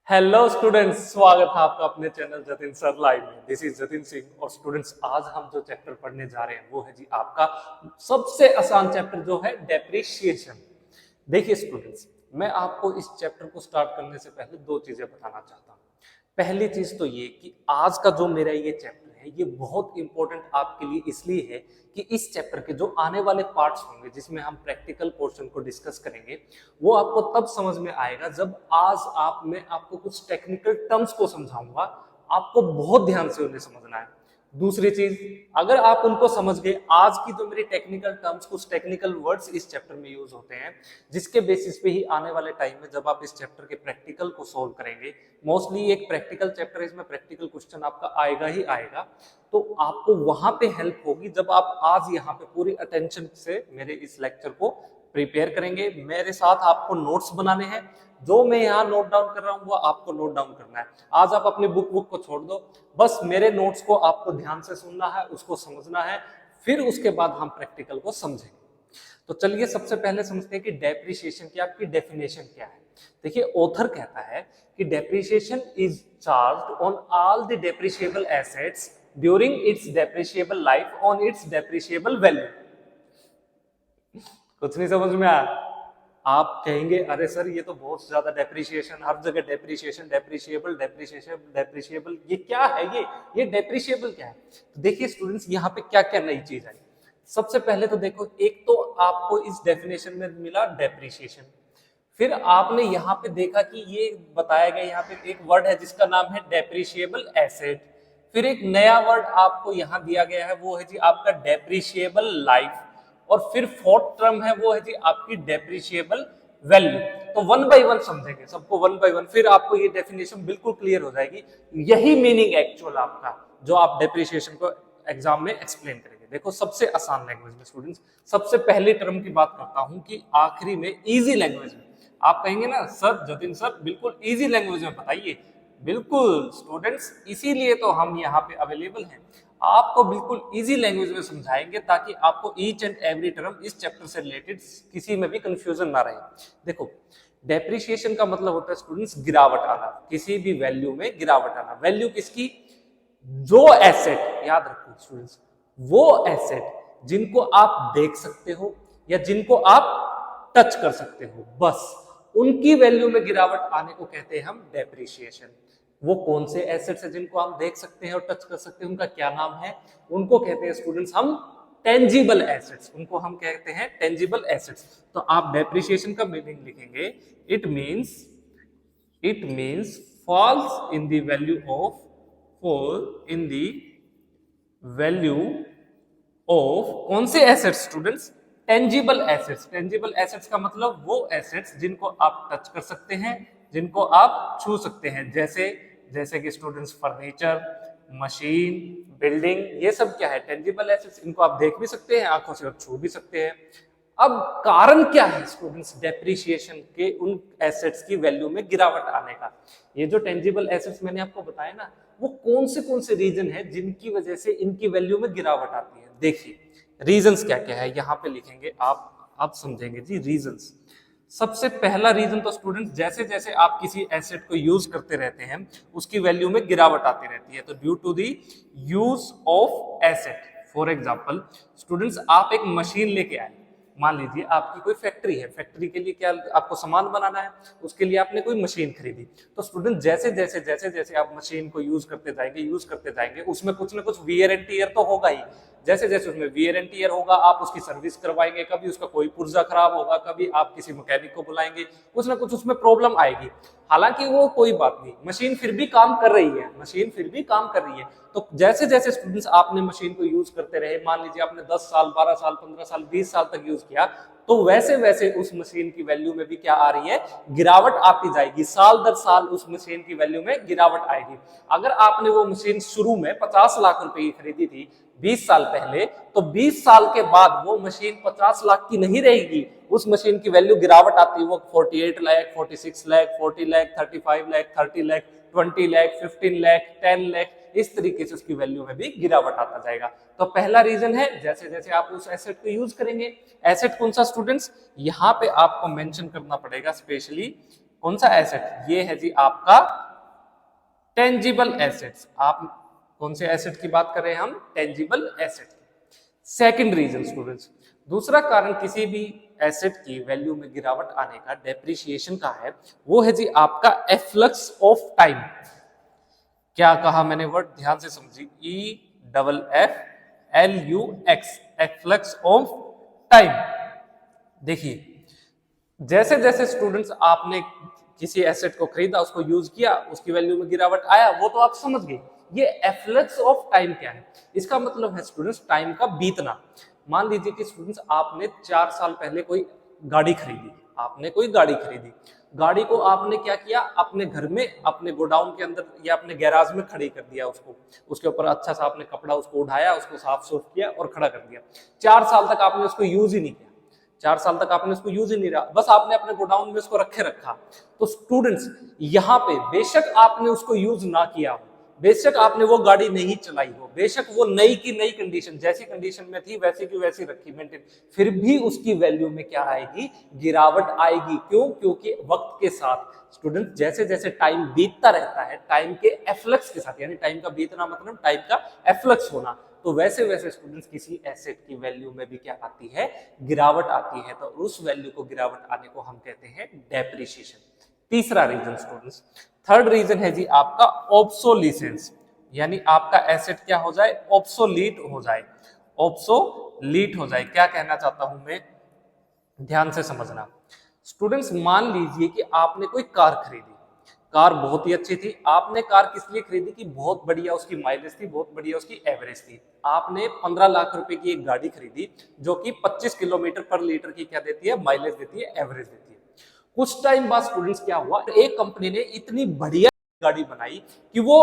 Hello students, स्वागत है आपका अपने चैनल जतिन सर लाइव में। This is Jatin Singh. और स्टूडेंट्स, आज हम जो चैप्टर पढ़ने जा रहे हैं वो है जी आपका सबसे आसान चैप्टर जो है डेप्रिसिएशन। देखिए स्टूडेंट्स, मैं आपको इस चैप्टर को स्टार्ट करने से पहले दो चीजें बताना चाहता हूँ। पहली चीज तो ये कि आज का जो मेरा ये चैप्टर है ये बहुत इंपॉर्टेंट आपके लिए इसलिए है कि इस चैप्टर के जो आने वाले पार्ट्स होंगे जिसमें हम प्रैक्टिकल पोर्शन को डिस्कस करेंगे वो आपको तब समझ में आएगा जब मैं आपको कुछ टेक्निकल टर्म्स को समझाऊंगा। आपको बहुत ध्यान से उन्हें समझना है। दूसरी चीज, अगर आप उनको समझ गए, आज की जो मेरी टेक्निकल टर्म्स, कुछ टेक्निकल वर्ड्स इस चैप्टर में यूज होते हैं जिसके बेसिस पे ही आने वाले टाइम में जब आप इस चैप्टर के प्रैक्टिकल को सोल्व करेंगे, मोस्टली एक प्रैक्टिकल चैप्टर है, इसमें प्रैक्टिकल क्वेश्चन आपका आएगा ही आएगा, तो आपको वहां पे हेल्प होगी जब आप आज यहाँ पे पूरी अटेंशन से मेरे इस लेक्चर को प्रिपेयर करेंगे। मेरे साथ आपको नोट्स बनाने हैं, जो मैं यहाँ नोट डाउन कर रहा हूँ वो आपको नोट डाउन करना है। आज आप अपनी बुक को छोड़ दो, बस मेरे नोट्स को आपको ध्यान से सुनना है, उसको समझना है, फिर उसके बाद हम प्रैक्टिकल को समझेंगे। तो चलिए सबसे पहले समझते हैं कि डेप्रिसिएशन की आपकी डेफिनेशन क्या है। देखिए, ऑथर कहता है कि depreciation is charged on all the depreciable assets during its depreciable life on it's depreciable value. कुछ नहीं समझ में आया? आप कहेंगे अरे सर ये तो बहुत ज्यादा डेप्रिसिएशन, हर जगह डेप्रिसिएशन, डेप्रिशिएबल डेप्रिसिएशन डेप्रिशिएबल, ये क्या है? ये डेप्रिशिएबल क्या है? तो देखिए स्टूडेंट्स, यहाँ पे क्या क्या नई चीज आई। सबसे पहले तो देखो, एक तो आपको इस डेफिनेशन में मिला डेप्रिसिएशन, फिर आपने यहाँ पे देखा कि ये बताया गया, यहाँ पे एक वर्ड है जिसका नाम है डेप्रिशिएबल एसेट, फिर एक नया वर्ड आपको यहाँ दिया गया है वो है जी आपका डेप्रिशिएबल लाइफ, और फिर फोर्थ टर्म है वो है जी आपकी डेप्रिशिएबल वैल्यू। तो वन बाय वन समझेंगे सबको, वन बाय वन, फिर आपको ये डेफिनेशन बिल्कुल क्लियर हो जाएगी। यही मीनिंग एक्चुअल आपका जो आप डेप्रिसिएशन को एग्जाम में एक्सप्लेन करेंगे। देखो, सबसे आसान लैंग्वेज में स्टूडेंट्स, सबसे पहली टर्म की बात करता हूं कि आखिरी में इजी लैंग्वेज में। आप कहेंगे ना सर जतिन सर बिल्कुल इजी लैंग्वेज में बताइए। बिल्कुल स्टूडेंट्स, इसीलिए तो हम यहाँ पे अवेलेबल हैं, आपको बिल्कुल इजी लैंग्वेज में समझाएंगे ताकि आपको ईच एंड एवरी टर्म इस चैप्टर से रिलेटेड किसी में भी कंफ्यूजन ना रहे। देखो, डेप्रिसिएशन का मतलब होता है स्टूडेंट्स गिरावट आना, किसी भी वैल्यू में गिरावट आना। वैल्यू किसकी? जो एसेट, याद रखो स्टूडेंट्स, वो एसेट जिनको आप देख सकते हो या जिनको आप टच कर सकते हो, बस उनकी वैल्यू में गिरावट आने को कहते हैं हम डेप्रिसिएशन। वो कौन से एसेट्स है जिनको हम देख सकते हैं और टच कर सकते हैं, उनका क्या नाम है? उनको कहते हैं स्टूडेंट्स हम टेंजिबल एसेट्स, उनको हम कहते हैं टेंजिबल एसेट्स। तो आप डेप्रिसिएशन का मीनिंग लिखेंगे, it means falls in the value of, fall in the value of कौन से assets students? Tangible assets. Tangible assets का मतलब वो एसेट्स जिनको आप टच कर सकते हैं, जिनको आप छू सकते हैं, जैसे कि स्टूडेंट्स फर्नीचर, मशीन, बिल्डिंग, ये सब क्या है? Tangible assets. इनको आप देख भी सकते हैं आंखों से और छू भी सकते हैं। अब कारण क्या है स्टूडेंट्स डेप्रिसिएशन के उन एसेट्स की वैल्यू में गिरावट आने का? ये जो टेंजिबल एसेट्स मैंने आपको बताया ना, वो कौन से रीजन है जिनकी वजह से इनकी वैल्यू में गिरावट आती है? देखिए रीजंस क्या क्या है, यहाँ पे लिखेंगे, आप समझेंगे जी रीजंस। सबसे पहला रीजन तो स्टूडेंट्स, जैसे जैसे आप किसी एसेट को यूज करते रहते हैं उसकी वैल्यू में गिरावट आती रहती है। तो due to the use of asset, for example students, आप एक मशीन लेके आए, मान लीजिए आपकी कोई फैक्ट्री है, फैक्ट्री के लिए क्या आपको सामान बनाना है, उसके लिए आपने कोई मशीन खरीदी। तो स्टूडेंट जैसे जैसे आप मशीन को यूज करते जाएंगे उसमें कुछ ना कुछ वियर एंड टियर तो होगा ही। जैसे जैसे उसमें वियर एंड टियर होगा, आप उसकी सर्विस करवाएंगे, कभी उसका कोई पुर्जा खराब होगा, कभी आप किसी मैकेनिक को बुलाएंगे, कुछ ना कुछ उसमें प्रॉब्लम आएगी। हालांकि वो कोई बात नहीं, मशीन फिर भी काम कर रही है। तो जैसे जैसे स्टूडेंट्स आपने मशीन को यूज करते रहे, मान लीजिए आपने 10 साल, 12 साल, 15 साल, 20 साल तक यूज किया, तो वैसे वैसे उस मशीन की वैल्यू में भी क्या आ रही है? गिरावट आती जाएगी। साल दर साल उस मशीन की वैल्यू में गिरावट आएगी। अगर आपने वो मशीन शुरू में 50 लाख रुपए की खरीदी थी 20 साल पहले, तो 20 साल के बाद वो मशीन 50 लाख की नहीं रहेगी, उस मशीन की वैल्यू गिरावट आती है, वो 48 लाख, 46 लाख, 40 लाख, 35 लाख, 30 लाख, 20 लाख, 15 लाख, 10 लाख, इस तरीके से उसकी वैल्यू में भी गिरावट आता जाएगा। तो पहला रीजन है, जैसे जैसे आप उस एसेट को यूज करेंगे। एसेट कौन सा स्टूडेंट्स? यहाँ पे आपको मेंशन करना पड़ेगा स्पेशली, कौन सा एसेट? ये है जी आपका टेंजिबल एसेट्स। आप कौन से एसेट की बात कर रहे हैं? हम tangible asset. Second reason students, दूसरा कारण किसी भी एसेट की वैल्यू में गिरावट आने का, डेप्रिसिएशन का है, वो है जी आपका एफ्लक्स ऑफ टाइम। क्या कहा मैंने वर्ड? ध्यान से समझिए, EFFLUX, एफ्लक्स ऑफ टाइम। देखिए जैसे जैसे स्टूडेंट्स आपने किसी एसेट को खरीदा, उसको यूज किया, उसकी वैल्यू में गिरावट आया, वो तो आप समझ गए। ये एफ्लक्स ऑफ टाइम क्या है? इसका मतलब है स्टूडेंट्स टाइम का बीतना। मान लीजिए कि स्टूडेंट्स आपने 4 साल पहले कोई गाड़ी खरीदी, आपने कोई गाड़ी खरीदी, गाड़ी को आपने क्या किया? अपने घर में, अपने गोडाउन के अंदर या अपने गैराज में खड़ी कर दिया उसको, उसके ऊपर अच्छा सा आपने कपड़ा उसको उठाया, उसको साफ सुफ किया और खड़ा कर दिया। 4 साल तक आपने उसको यूज ही नहीं किया, 4 साल तक आपने उसको यूज ही नहीं रहा, बस आपने अपने गोडाउन में उसको रखे रखा। तो स्टूडेंट्स यहाँ पे बेशक आपने उसको यूज ना किया हो, बेशक आपने वो गाड़ी नहीं चलाई हो, बेशक वो नई की नई कंडीशन, जैसी कंडीशन में थी वैसी की वैसी रखी मेंटेन, फिर भी उसकी वैल्यू में क्या आएगी? गिरावट आएगी। क्यों? क्योंकि वक्त के साथ स्टूडेंट जैसे जैसे टाइम बीतता रहता है, टाइम के एफ्लक्स के साथ, यानी टाइम का बीतना मतलब टाइम का एफ्लक्स होना, तो वैसे वैसे स्टूडेंट्स किसी एसेट की वैल्यू में भी क्या आती है? गिरावट आती है। तो उस वैल्यू को गिरावट आने को हम कहते हैं डेप्रिसिएशन। तीसरा रीजन स्टूडेंट्स, थर्ड रीजन है जी आपका ऑब्सोलिसेंस, यानी आपका एसेट क्या हो जाए? ऑब्सोलीट हो जाए, ऑब्सोलीट हो जाए। क्या कहना चाहता हूं मैं? ध्यान से समझना स्टूडेंट्स। मान लीजिए कि आपने कोई कार खरीदी, कार बहुत ही अच्छी थी, आपने कार किस लिए खरीदी? कि बहुत बढ़िया उसकी माइलेज थी, बहुत बढ़िया उसकी एवरेज थी। आपने 15 लाख रुपए की एक गाड़ी खरीदी जो कि 25 किलोमीटर पर लीटर की क्या देती है? माइलेज देती है, एवरेज देती है। कुछ टाइम बाद स्टूडेंट्स क्या हुआ? एक कंपनी ने इतनी बढ़िया गाड़ी बनाई कि वो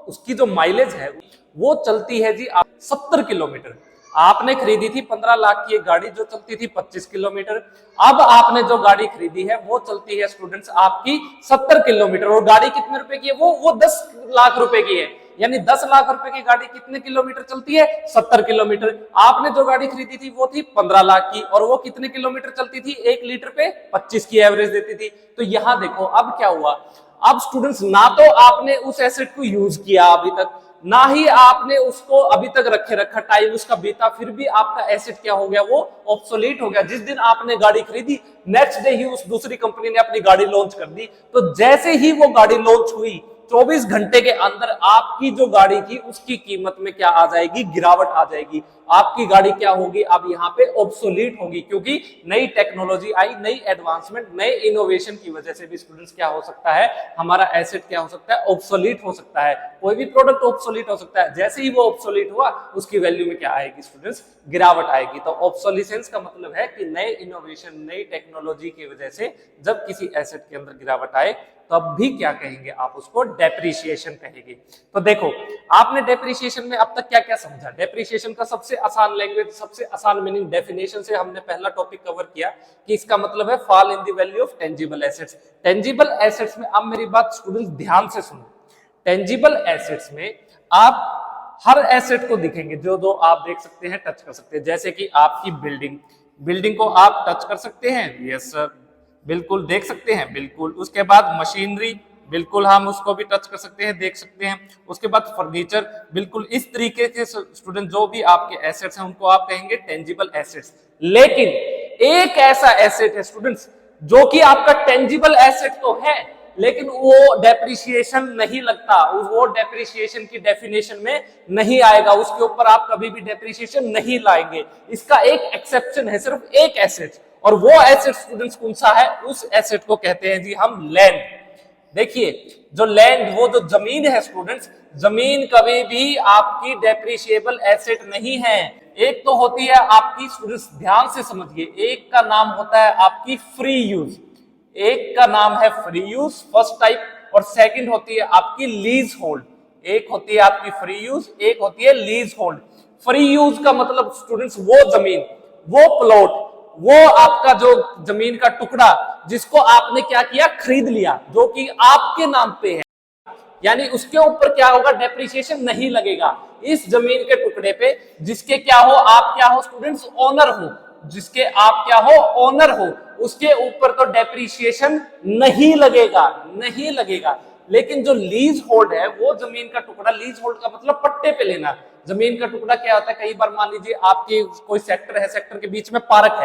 उसकी जो माइलेज है वो चलती है जी 70 किलोमीटर। आपने खरीदी थी 15 लाख की एक गाड़ी जो चलती थी 25 किलोमीटर, अब आपने जो गाड़ी खरीदी है वो चलती है स्टूडेंट्स आपकी 70 किलोमीटर, और गाड़ी कितने रुपए की है? वो 10 लाख रुपए की है। यानी 10 लाख रुपए की गाड़ी कितने किलोमीटर चलती है? 70 किलोमीटर। आपने जो गाड़ी खरीदी थी वो थी 15 लाख की, और वो कितने किलोमीटर चलती थी? 1 लीटर पे 25 की एवरेज देती थी। तो यहां देखो अब क्या हुआ? अब स्टूडेंट्स ना तो आपने उस एसेट को यूज किया अभी तक, ना ही आपने उसको अभी तक रखे रखा, टाइम उसका बीता, फिर भी आपका एसेट क्या हो गया? वो ऑब्सोलीट हो गया। जिस दिन आपने गाड़ी खरीदी, नेक्स्ट डे ही उस दूसरी कंपनी ने अपनी गाड़ी लॉन्च कर दी। तो जैसे ही वो गाड़ी लॉन्च हुई, 24 घंटे के अंदर आपकी जो गाड़ी थी उसकी कीमत में क्या आ जाएगी? गिरावट आ जाएगी। आपकी गाड़ी क्या होगी? अब यहाँ पे ऑब्सोलीट होगी, क्योंकि नई टेक्नोलॉजी आई, नई एडवांसमेंट, नए इनोवेशन की वजह से भी स्टूडेंट्स क्या हो सकता है? हमारा एसेट क्या हो सकता है? ऑब्सोलीट हो सकता है। कोई भी प्रोडक्ट ऑब्सोलीट हो सकता है। जैसे ही वो ऑब्सोलीट हुआ, उसकी वैल्यू में क्या आएगी स्टूडेंट्स? गिरावट आएगी। तो ऑब्सोलिसेंस का मतलब है कि नए इनोवेशन, नई टेक्नोलॉजी की वजह से जब किसी एसेट के अंदर गिरावट आए, तब भी क्या कहेंगे? आप उसको डेप्रिसिएशन कहेंगे। तो देखो आपने डेप्रिसिएशन में अब तक क्या क्या समझा? डेप्रिसिएशन का सबसे आसान लैंग्वेज, सबसे आसान मीनिंग, डेफिनेशन से हमने पहला टॉपिक कवर किया कि इसका मतलब है fall in the value of tangible assets. Tangible assets में, अब मेरी बात स्टूडेंट्स ध्यान से सुनो, टेंजिबल एसेट्स में आप हर एसेट को दिखेंगे जो आप देख सकते हैं, टच कर सकते हैं। जैसे कि आपकी बिल्डिंग, बिल्डिंग को आप टच कर सकते हैं, यस सर, बिल्कुल देख सकते हैं, बिल्कुल। उसके बाद मशीनरी, बिल्कुल हम उसको भी टच कर सकते हैं, देख सकते हैं। उसके बाद फर्नीचर, बिल्कुल इस तरीके के स्टूडेंट जो भी आपके एसेट्स हैं उनको आप कहेंगे टेंजिबल एसेट्स। लेकिन एक ऐसा एसेट है स्टूडेंट्स जो कि आपका टेंजिबल एसेट तो है, लेकिन वो डेप्रिसिएशन नहीं लगता, वो डेप्रिसिएशन की डेफिनेशन में नहीं आएगा, उसके ऊपर आप कभी भी डेप्रिसिएशन नहीं लाएंगे। इसका एक एक्सेप्शन है, सिर्फ एक एसेट, और वो एसेट स्टूडेंट्स कौन सा है? उस एसेट को कहते हैं जी हम लैंड। देखिए जो लैंड, वो जो जमीन है स्टूडेंट्स, जमीन कभी भी आपकी डेप्रिशिएबल एसेट नहीं है। एक तो होती है आपकी, स्टूडेंट्स ध्यान से समझिए, एक का नाम होता है आपकी फ्री यूज, एक का नाम है फ्री यूज फर्स्ट टाइप, और सेकंड होती है आपकी लीज होल्ड। एक होती है आपकी फ्री यूज, एक होती है लीज होल्ड। फ्री यूज का मतलब स्टूडेंट्स वो जमीन, वो प्लॉट, वो आपका जो जमीन का टुकड़ा जिसको आपने क्या किया? खरीद लिया, जो कि आपके नाम पे है, यानी उसके ऊपर क्या होगा? डेप्रिसिएशन नहीं लगेगा। इस जमीन के टुकड़े पे जिसके क्या हो? आप क्या हो स्टूडेंट्स? ओनर हो, जिसके आप क्या हो? ओनर हो। उसके ऊपर तो डेप्रिसिएशन नहीं लगेगा, नहीं लगेगा। लेकिन जो लीज होल्ड है, वो जमीन का टुकड़ा, लीज होल्ड का मतलब पट्टे पे लेना। जमीन का टुकड़ा क्या होता है, कई बार मान लीजिए आपके कोई सेक्टर है, सेक्टर के बीच में पार्क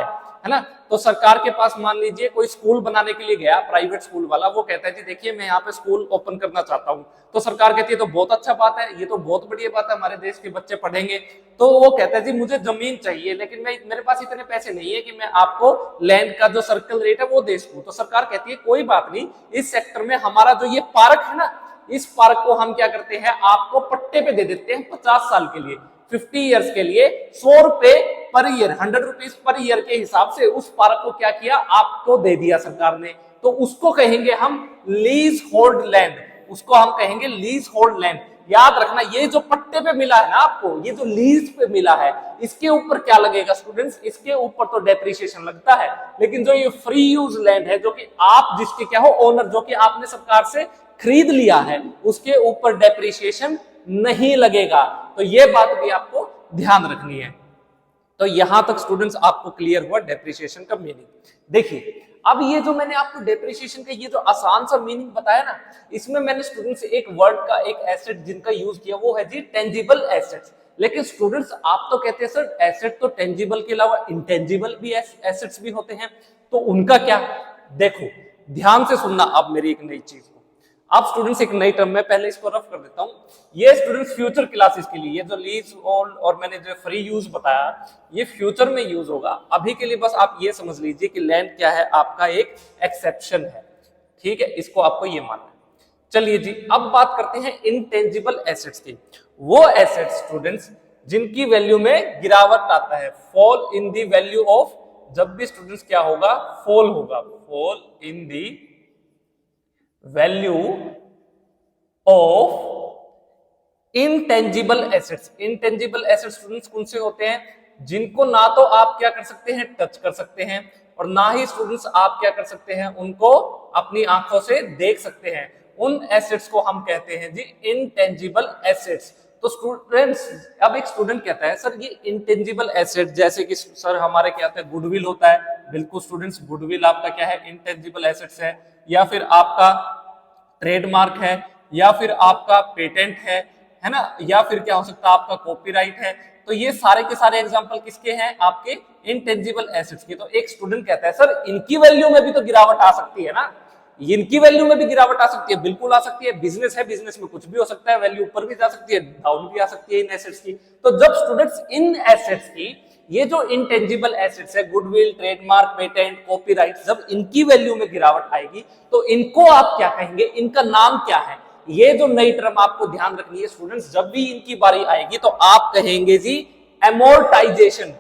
है ना, तो सरकार के पास मान लीजिए कोई स्कूल बनाने के लिए गया, प्राइवेट स्कूल वाला, वो कहता है जी देखिए मैं यहाँ पे स्कूल ओपन करना चाहता हूँ। तो सरकार कहती है तो बहुत अच्छा बात है, ये तो बहुत बढ़िया बात है, हमारे देश के बच्चे पढ़ेंगे। तो वो कहता है जी मुझे जमीन चाहिए, लेकिन मेरे पास इतने पैसे नहीं है कि मैं आपको लैंड का जो सर्कल रेट है वो दे सकूं। तो सरकार कहती है कोई बात नहीं, इस सेक्टर में हमारा जो ये पार्क है ना, इस पार्क को हम क्या करते हैं, आपको पट्टे पे दे देते हैं 50 साल के लिए, 50 इयर्स के लिए, 100 रुपए per year, 100 rupees per year के हिसाब से उस पार्क को क्या किया, आपको दे दिया सरकार ने। तो उसको कहेंगे हम लीज होल्ड लैंड, उसको हम कहेंगे लीज होल्ड लैंड। याद रखना, ये जो पट्टे पे मिला है ना आपको, ये जो लीज पे मिला है, इसके ऊपर क्या लगेगा स्टूडेंट्स, इसके ऊपर तो डेप्रिसिएशन लगता है। लेकिन जो ये फ्री यूज लैंड है, जो कि आप जिसके क्या हो ओनर, जो कि आपने सरकार से खरीद लिया है, उसके ऊपर डेप्रिसिएशन नहीं लगेगा। तो ये बात भी आपको ध्यान रखनी है। तो यहां तक स्टूडेंट्स आपको क्लियर हुआ डेप्रिसिएशन का मीनिंग। देखिए अब ये जो मैंने आपको डेप्रिसिएशन का ये जो आसान सा मीनिंग बताया ना, इसमें मैंने स्टूडेंट्स एक वर्ड का, एक एसेट जिनका यूज किया, वो है जी टेंजिबल एसेट्स। लेकिन स्टूडेंट्स आप तो कहते हैं सर एसेट तो टेंजिबल के अलावा इंटेंजिबल भी एसेट्स भी होते हैं, तो उनका क्या? देखो ध्यान से सुनना अब मेरी एक नई चीज को। अब स्टूडेंट्स एक नई टर्म में पहले इसको रफ कर देता हूं। ये स्टूडेंट्स फ्यूचर क्लासेस के लिए, ये जो लीज होल्ड और मैंने जो फ्री यूज बताया, ये फ्यूचर में यूज होगा। अभी के लिए बस आप ये समझ लीजिए कि लैंड क्या है, आपका एक एक्सेप्शन है, ठीक है, इसको आपको ये मानना है। चलिए जी अब बात करते हैं इनटेंजिबल एसेट्स की। वो एसेट्स स्टूडेंट्स जिनकी वैल्यू में गिरावट आता है, fall in the value of, जब भी स्टूडेंट्स क्या होगा, फॉल होगा, fall in the value of intangible assets. Intangible assets students कौन से होते हैं, जिनको ना तो आप क्या कर सकते हैं, टच कर सकते हैं, और ना ही स्टूडेंट्स आप क्या कर सकते हैं, उनको अपनी आंखों से देख सकते हैं। उन एसेट्स को हम कहते हैं जी इनटेंजिबल एसेट्स। तो स्टूडेंट्स अब एक स्टूडेंट कहता है सर ये इंटेंजिबल एसेट, जैसे कि सर हमारे क्या होता है, गुडविल होता है। बिल्कुल स्टूडेंट्स, गुडविल आपका क्या है, इंटेंजिबल एसेट्स है, या फिर आपका ट्रेडमार्क है, या फिर आपका पेटेंट है ना, या फिर क्या हो सकता है आपका कॉपीराइट है। तो ये सारे के सारे एग्जांपल किसके हैं, आपके इंटेंजिबल एसेट्स के। तो एक स्टूडेंट कहता है सर इनकी वैल्यू में भी तो गिरावट आ सकती है ना, इनकी वैल्यू में भी गिरावट आ सकती है। बिल्कुल आ सकती है, बिजनेस है, बिजनेस में कुछ भी हो सकता है, वैल्यू ऊपर भी जा सकती है, डाउन भी आ सकती है इन एसेट्स की। तो जब स्टूडेंट्स इन एसेट्स की, ये जो इंटेंजिबल एसेट्स है, गुडविल, ट्रेडमार्क, पेटेंट, कॉपीराइट, जब इनकी वैल्यू में गिरावट आएगी तो इनको आप क्या कहेंगे, इनका नाम क्या है? ये जो नई टर्म आपको ध्यान रखनी है स्टूडेंट्स, जब भी इनकी बारी आएगी तो आप कहेंगे जी एमोर्टाइजेशन।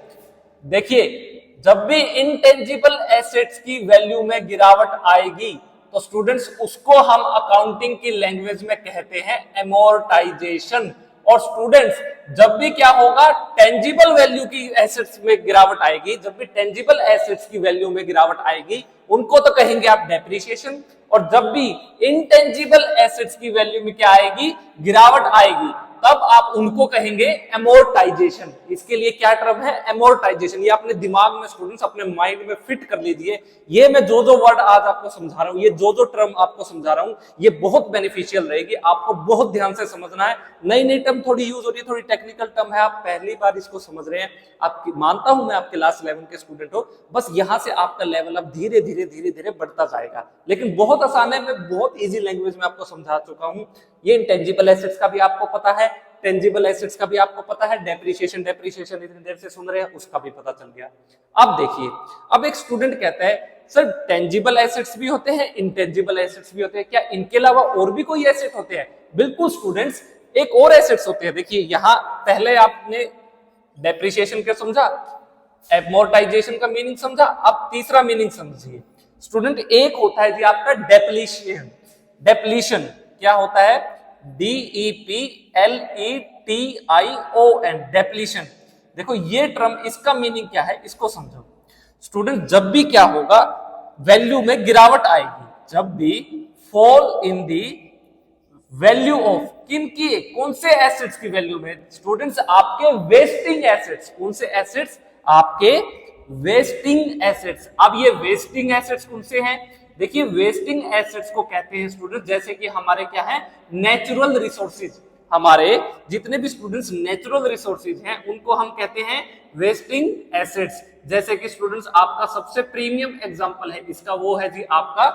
देखिए जब भी इंटेंजिबल एसेट्स की वैल्यू में गिरावट आएगी तो स्टूडेंट्स उसको हम अकाउंटिंग की लैंग्वेज में कहते हैं एमोर्टाइजेशन। और स्टूडेंट्स जब भी क्या होगा, टेंजिबल वैल्यू की एसेट्स में गिरावट आएगी, जब भी टेंजिबल एसेट्स की वैल्यू में गिरावट आएगी, उनको तो कहेंगे आप डेप्रिसिएशन। और जब भी इंटेंजिबल एसेट्स की वैल्यू में क्या आएगी, गिरावट आएगी, तब आप उनको कहेंगे एमोर्टाइजेशन। इसके लिए क्या टर्म है, एमोर्टाइजेशन। ये अपने दिमाग में स्टूडेंट्स अपने माइंड में फिट कर लीजिए। ये मैं जो जो वर्ड आज आपको समझा रहा हूं, ये जो जो टर्म आपको समझा रहा हूं, ये बहुत बेनिफिशियल रहेगी, आपको बहुत ध्यान से समझना है। नई नई टर्म थोड़ी यूज हो रही है, थोड़ी टेक्निकल टर्म है, आप पहली बार इसको समझ रहे हैं। आपकी मानता हूं मैं आप क्लास 11 के स्टूडेंट हो, बस यहां से आपका लेवल अब धीरे धीरे धीरे धीरे बढ़ता जाएगा। लेकिन बहुत आसान है, मैं बहुत इजी लैंग्वेज में आपको समझा चुका हूं। ये इंटेंजिबल एसेट्स का भी आपको पता है, टेंजिबल एसेट्स का भी आपको पता है, डेप्रिसिएशन इतनी देर से सुन रहे हैं उसका भी पता चल गया। अब देखिए, अब एक स्टूडेंट कहता है सर टेंजिबल एसेट्स भी होते हैं, इंटेंजिबल एसेट्स भी होते हैं, क्या इनके अलावा और भी कोई एसेट होते हैं? बिल्कुल स्टूडेंट्स, एक और एसेट्स होते हैं। देखिए यहां पहले आपने डेप्रिसिएशन क्या समझा, एमोर्टाइजेशन का मीनिंग समझा, अब तीसरा मीनिंग समझिए स्टूडेंट। एक होता है जी आपका डेप्लीशन। डेप्लीशन क्या होता है, DEPLETION, डेप्लीशन। देखो ये टर्म, इसका मीनिंग क्या है, इसको समझो स्टूडेंट। जब भी क्या होगा, वैल्यू में गिरावट आएगी, जब भी fall in the value of, किन की, कौन से एसेट्स की वैल्यू में? स्टूडेंट्स आपके वेस्टिंग एसेट्स। कौन से एसेट्स? आपके वेस्टिंग एसेट्स। अब ये वेस्टिंग एसेट्स कौन से हैं? देखिए वेस्टिंग एसेट्स को कहते हैं स्टूडेंट, जैसे कि हमारे क्या है, नेचुरल रिसोर्सेज। हमारे जितने भी स्टूडेंट्स नेचुरल रिसोर्सेज हैं उनको हम कहते हैं वेस्टिंग एसेट्स। जैसे कि स्टूडेंट्स आपका सबसे प्रीमियम एग्जांपल है इसका, वो है जी आपका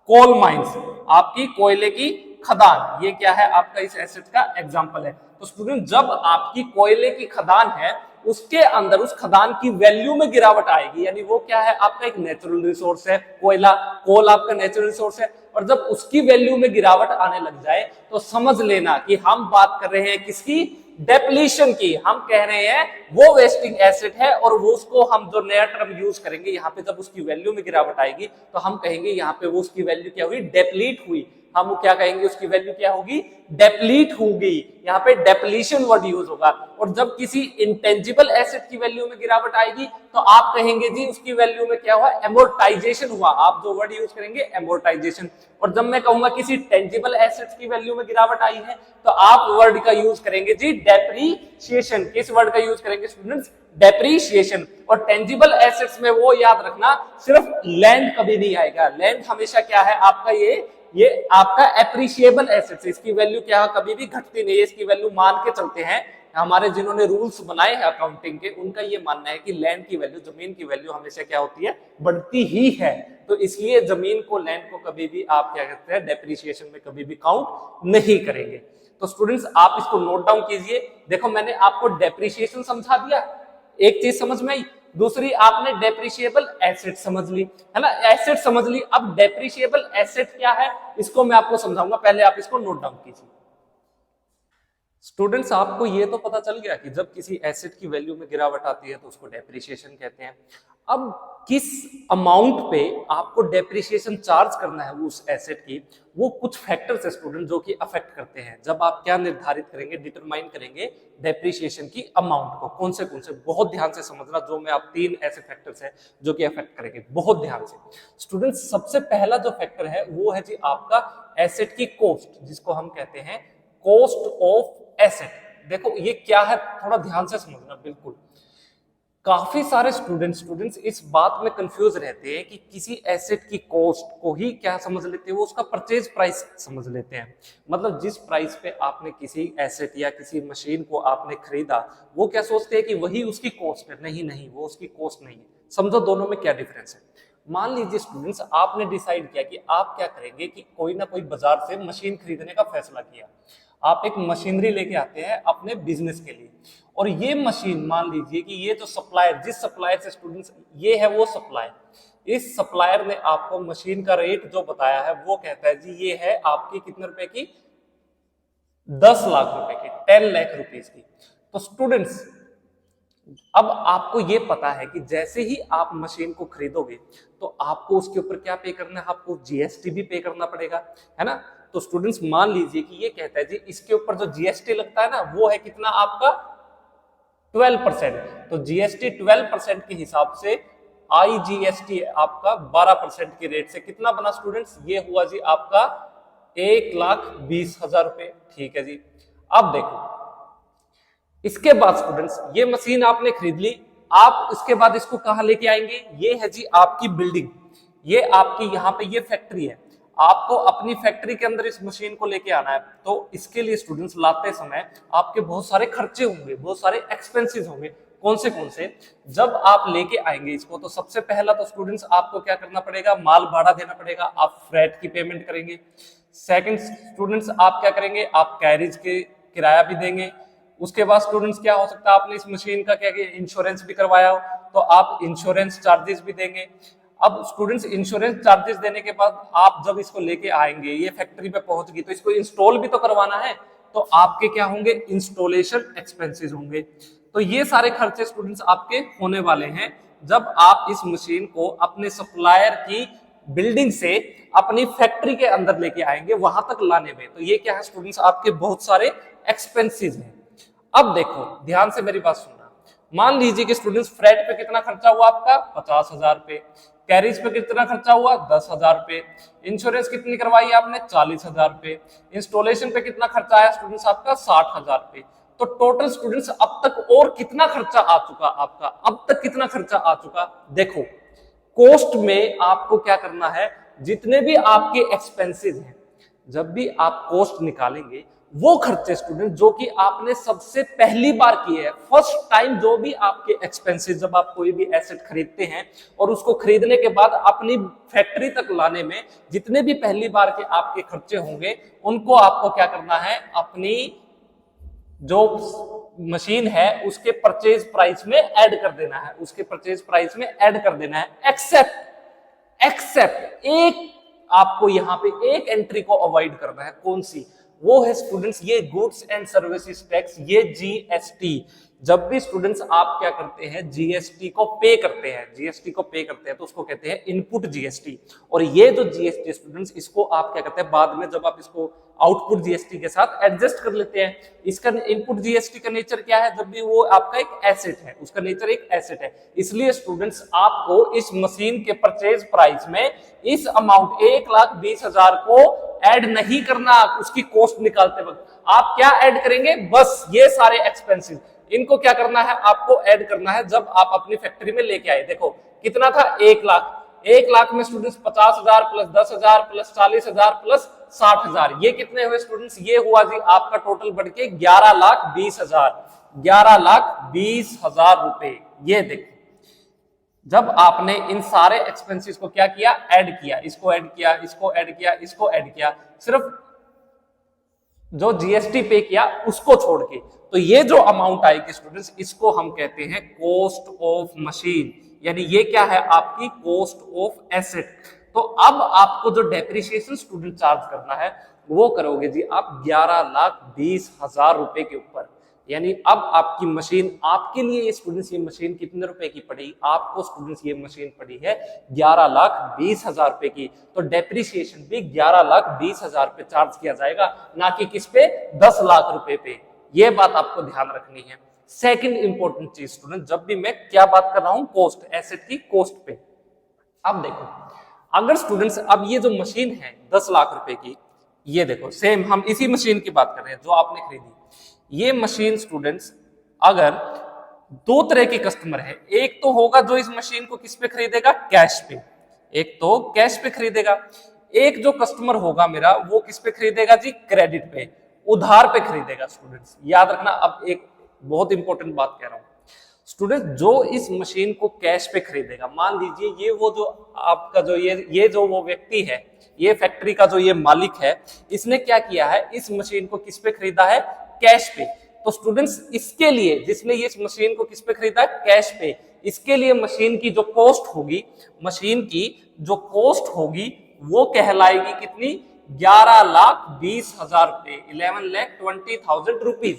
कोल माइंस, आपकी कोयले की खदान। ये क्या है, आपका इस एसेट का एग्जांपल है। तो स्टूडेंट जब आपकी कोयले की खदान है, उसके अंदर उस खदान की वैल्यू में गिरावट आएगी, यानी वो क्या है, आपका एक नेचुरल रिसोर्स है कोयला, कोल आपका नेचुरल रिसोर्स है, और जब उसकी वैल्यू में गिरावट आने लग जाए तो समझ लेना कि हम बात कर रहे हैं किसकी, डेप्लीशन की। हम कह रहे हैं वो वेस्टिंग एसेट है, और वो उसको हम जो नया टर्म यूज करेंगे यहाँ पे, जब उसकी वैल्यू में गिरावट आएगी तो हम कहेंगे यहाँ पे वो उसकी वैल्यू क्या हुई, डेप्लीट हुई। हम वो क्या कहेंगे, उसकी वैल्यू क्या होगी, डेप्लीट हो गई। यहाँ पे डेप्लीशन वर्ड यूज होगा। और जब किसी इंटेंजिबल एसेट की वैल्यू में गिरावट आएगी तो आप कहेंगे जी उसकी वैल्यू में क्या हुआ, एमोर्टाइजेशन हुआ। आप जो वर्ड यूज करेंगे एमोर्टाइजेशन। और जब मैं कहूंगा किसी टेंजिबल एसेट्स की वैल्यू में गिरावट आई है तो आप वर्ड का यूज करेंगे जी डेप्रीशिएशन। किस वर्ड का यूज करेंगे स्टूडेंट्स, डेप्रीशिएशन। और टेंजिबल एसेट्स में वो याद रखना, सिर्फ लैंड कभी नहीं आएगा। लैंड हमेशा क्या है आपका, ये आपका एप्रिशिएबल एसेट्स, इसकी वैल्यू क्या है, कभी भी घटती नहीं है, इसकी वैल्यू मान के चलते हैं। हमारे जिन्होंने रूल्स बनाए हैं अकाउंटिंग के, उनका ये मानना है कि लैंड की वैल्यू, जमीन की वैल्यू हमेशा क्या होती है, बढ़ती ही है। तो इसलिए जमीन को, लैंड को कभी भी आप क्या कहते हैं, डेप्रिसिएशन में कभी भी काउंट नहीं करेंगे। तो स्टूडेंट्स आप इसको नोट डाउन कीजिए। देखो मैंने आपको डेप्रिसिएशन समझा दिया, एक चीज समझ में आई। दूसरी आपने डेप्रिशिएबल एसेट समझ ली, है ना, एसेट समझ ली। अब डेप्रिशिएबल एसेट क्या है इसको मैं आपको समझाऊंगा, पहले आप इसको नोट डाउन कीजिए। स्टूडेंट्स आपको ये तो पता चल गया कि जब किसी एसेट की वैल्यू में गिरावट आती है तो उसको डेप्रिसिएशन कहते हैं। अब किस अमाउंट पे आपको डेप्रिसिएशन चार्ज करना है उस एसेट की, वो कुछ फैक्टर्स है स्टूडेंट जो कि अफेक्ट करते हैं। जब आप क्या निर्धारित करेंगे, डिटरमाइन करेंगे डेप्रिसिएशन की अमाउंट को, कौन से बहुत ध्यान से समझना। जो मैं आप 3 ऐसे फैक्टर्स है जो कि अफेक्ट करेंगे, बहुत ध्यान से। स्टूडेंट्स सबसे पहला जो फैक्टर है वो है जी आपका एसेट की कॉस्ट, जिसको हम कहते हैं कॉस्ट ऑफ एसेट। देखो ये क्या है, थोड़ा ध्यान से समझना। बिल्कुल काफी सारे स्टूडेंट्स इस बात में कंफ्यूज रहते हैं कि किसी एसेट की कॉस्ट को ही क्या समझ लेते हैं, वो उसका परचेज प्राइस समझ लेते हैं। मतलब जिस प्राइस पे आपने किसी एसेट या किसी मशीन को आपने खरीदा, वो क्या सोचते हैं कि वही उसकी कॉस्ट है। नहीं नहीं, वो उसकी कॉस्ट नहीं है। समझो दोनों में क्या डिफरेंस है। मान लीजिए स्टूडेंट्स आपने डिसाइड किया कि आप क्या करेंगे कि कोई ना कोई बाजार से मशीन खरीदने का फैसला किया। आप एक मशीनरी लेके आते हैं अपने बिजनेस के लिए, और ये मशीन मान लीजिए कि ये जो सप्लायर, जिस सप्लायर से स्टूडेंट्स, ये है वो सप्लायर, इस सप्लायर ने आपको मशीन का रेट जो बताया है वो कहता है जी ये है आपकी कितने रुपए की, 10 लाख रुपए की, 10 लाख रुपीज की। तो स्टूडेंट्स अब आपको ये पता है कि जैसे ही आप मशीन को खरीदोगे तो आपको उसके ऊपर क्या पे करना है, आपको जीएसटी भी पे करना पड़ेगा, है ना। तो स्टूडेंट्स मान लीजिए कि ये कहता है जी इसके ऊपर जो जीएसटी लगता है ना, वो है कितना आपका 12%। तो जीएसटी 12% के हिसाब से आईजीएसटी आपका 12% के रेट से कितना बना स्टूडेंट्स, ये हुआ जी आपका 1,20,000 रुपए। ठीक है जी। अब देखो इसके बाद स्टूडेंट्स ये मशीन आपने खरीद ली, आप इसके बाद इसको कहां लेके आएंगे, ये है जी आपकी बिल्डिंग, ये आपकी यहाँ पे ये फैक्ट्री है। आपको अपनी फैक्ट्री के अंदर इस मशीन को लेके आना है, तो इसके लिए स्टूडेंट्स लाते समय आपके बहुत सारे खर्चे होंगे, बहुत सारे एक्सपेंसेस होंगे। कौन से जब आप लेके आएंगे इसको, तो सबसे पहला तो स्टूडेंट्स आपको क्या करना पड़ेगा, माल भाड़ा देना पड़ेगा, आप फ्रेट की पेमेंट करेंगे। सेकंड स्टूडेंट्स आप क्या करेंगे, आप कैरेज के किराया भी देंगे। उसके बाद स्टूडेंट्स क्या हो सकता है, आपने इस मशीन का क्या इंश्योरेंस भी करवाया हो तो आप इंश्योरेंस चार्जेस भी देंगे। अब स्टूडेंट्स इंश्योरेंस चार्जेस देने के बाद आप जब इसको लेके आएंगे, ये फैक्ट्री पे पहुंच गई, तो इसको इंस्टॉल भी तो करवाना है, तो आपके क्या होंगे, इंस्टॉलेशन एक्सपेंसेस होंगे। तो ये सारे खर्चे स्टूडेंट्स आपके होने वाले हैं जब आप इस मशीन को अपने सप्लायर की बिल्डिंग से अपनी फैक्ट्री के अंदर लेके आएंगे, वहां तक लाने में। तो ये क्या है स्टूडेंट्स, आपके बहुत सारे एक्सपेंसेस हैं। अब देखो ध्यान से मेरी बात सुनना। मान लीजिए कि स्टूडेंट्स फ्रेट पे कितना खर्चा हुआ आपका, 50,000 रुपए, कैरेज पे कितना खर्चा हुआ, 10,000 रुपए, इंश्योरेंस कितनी करवाई आपने, 40,000 रुपए, इंस्टॉलेशन पे कितना खर्चा आया स्टूडेंट्स आपका, 60,000 रुपए। तो टोटल स्टूडेंट्स अब तक और कितना खर्चा आ चुका आपका, अब तक कितना खर्चा आ चुका। देखो कॉस्ट में आपको क्या करना है, जितने भी आपके एक्सपेंसेस हैं, जब भी आप कॉस्ट निकालेंगे वो खर्चे स्टूडेंट जो कि आपने सबसे पहली बार किए हैं, फर्स्ट टाइम जो भी आपके एक्सपेंसेस, जब आप कोई भी एसेट खरीदते हैं और उसको खरीदने के बाद अपनी फैक्ट्री तक लाने में जितने भी पहली बार के आपके खर्चे होंगे, उनको आपको क्या करना है, अपनी जो मशीन है उसके परचेज प्राइस में ऐड कर देना है, उसके परचेज प्राइस में ऐड कर देना है। एक्सेप्ट एक आपको यहां पे एक एंट्री को अवॉइड करना है, कौन सी, वो है स्टूडेंट्स ये गुड्स एंड सर्विसेज टैक्स, ये जीएसटी। जब भी स्टूडेंट्स आप क्या करते हैं, जीएसटी को पे करते हैं, जीएसटी को पे करते हैं तो उसको कहते हैं इनपुट जीएसटी। और ये जो जीएसटी स्टूडेंट्स, इसको आप क्या करते हैं बाद में जब आप इसको आउटपुट जीएसटी के साथ एडजस्ट कर लेते हैं। इसका इनपुट जीएसटी का नेचर क्या है, जब भी वो आपका एक एसेट है, उसका नेचर एक एसेट है, इसलिए स्टूडेंट्स आपको इस मशीन के परचेज प्राइस में इस अमाउंट 1,20,000 को ऐड नहीं करना। उसकी कॉस्ट निकालते वक्त आप क्या ऐड करेंगे, बस ये सारे एक्सपेंसेस, इनको क्या करना है, आपको ऐड करना है जब आप अपनी फैक्ट्री में लेके आए। देखो कितना था, 1 लाख, 1 लाख में स्टूडेंट्स 50,000 प्लस 10,000 प्लस 40,000 प्लस 60,000, ये कितने हुए स्टूडेंट्स, ये हुआ जी आपका टोटल बढ़ के 11,20,000, 11,20,000 रुपए। ये देखो जब आपने इन सारे एक्सपेंसेस को क्या किया, ऐड किया, इसको ऐड किया, इसको ऐड किया, इसको ऐड किया, सिर्फ जो जीएसटी पे किया उसको छोड़ के, तो ये जो अमाउंट आएगी स्टूडेंट्स, इसको हम कहते हैं कॉस्ट ऑफ मशीन, यानी ये क्या है, आपकी कॉस्ट ऑफ एसेट। तो अब आपको जो डेप्रिसिएशन स्टूडेंट चार्ज करना है वो करोगे जी आप 11,20,000 रुपए के ऊपर। यानी अब आपकी मशीन, आपके लिए ये स्टूडेंट्स, ये मशीन कितने रुपए की पड़ी आपको स्टूडेंट्स, ये मशीन पड़ी है 11,20,000 रुपए की। तो डेप्रिसिएशन भी 11,20,000 पे चार्ज किया जाएगा, ना कि किस पे, 10 लाख रुपए पे। ये बात आपको ध्यान रखनी है। सेकंड इंपॉर्टेंट चीज स्टूडेंट, जब भी मैं क्या बात कर रहा हूं, कॉस्ट, एसेट की कॉस्ट पे। अब देखो अगर स्टूडेंट्स, अब ये जो मशीन है 10 लाख रुपए की, ये देखो सेम हम इसी मशीन की बात कर रहे हैं जो आपने खरीदी। ये मशीन स्टूडेंट्स, अगर दो तरह के कस्टमर है, एक तो होगा जो इस मशीन को किस पे खरीदेगा, कैश पे, एक तो कैश पे खरीदेगा, एक जो कस्टमर होगा मेरा वो किस पे खरीदेगा जी, क्रेडिट पे, उधार पे खरीदेगा। स्टूडेंट्स याद रखना, अब एक बहुत इंपॉर्टेंट बात कह रहा हूं स्टूडेंट, जो इस मशीन को कैश पे खरीदेगा, मान लीजिए ये वो जो आपका जो ये जो वो व्यक्ति है, ये फैक्ट्री का जो ये मालिक है, इसने क्या किया है, इस मशीन को किस पे खरीदा है, कैश पे। तो स्टूडेंट्स इसके लिए, जिसने ये इस मशीन को किस पे खरीदा है, कैश पे, इसके लिए मशीन की जो कॉस्ट होगी, मशीन की जो कॉस्ट होगी वो कहलाएगी कितनी, 11,20,000 रुपए, 11,20,000 रुपीज।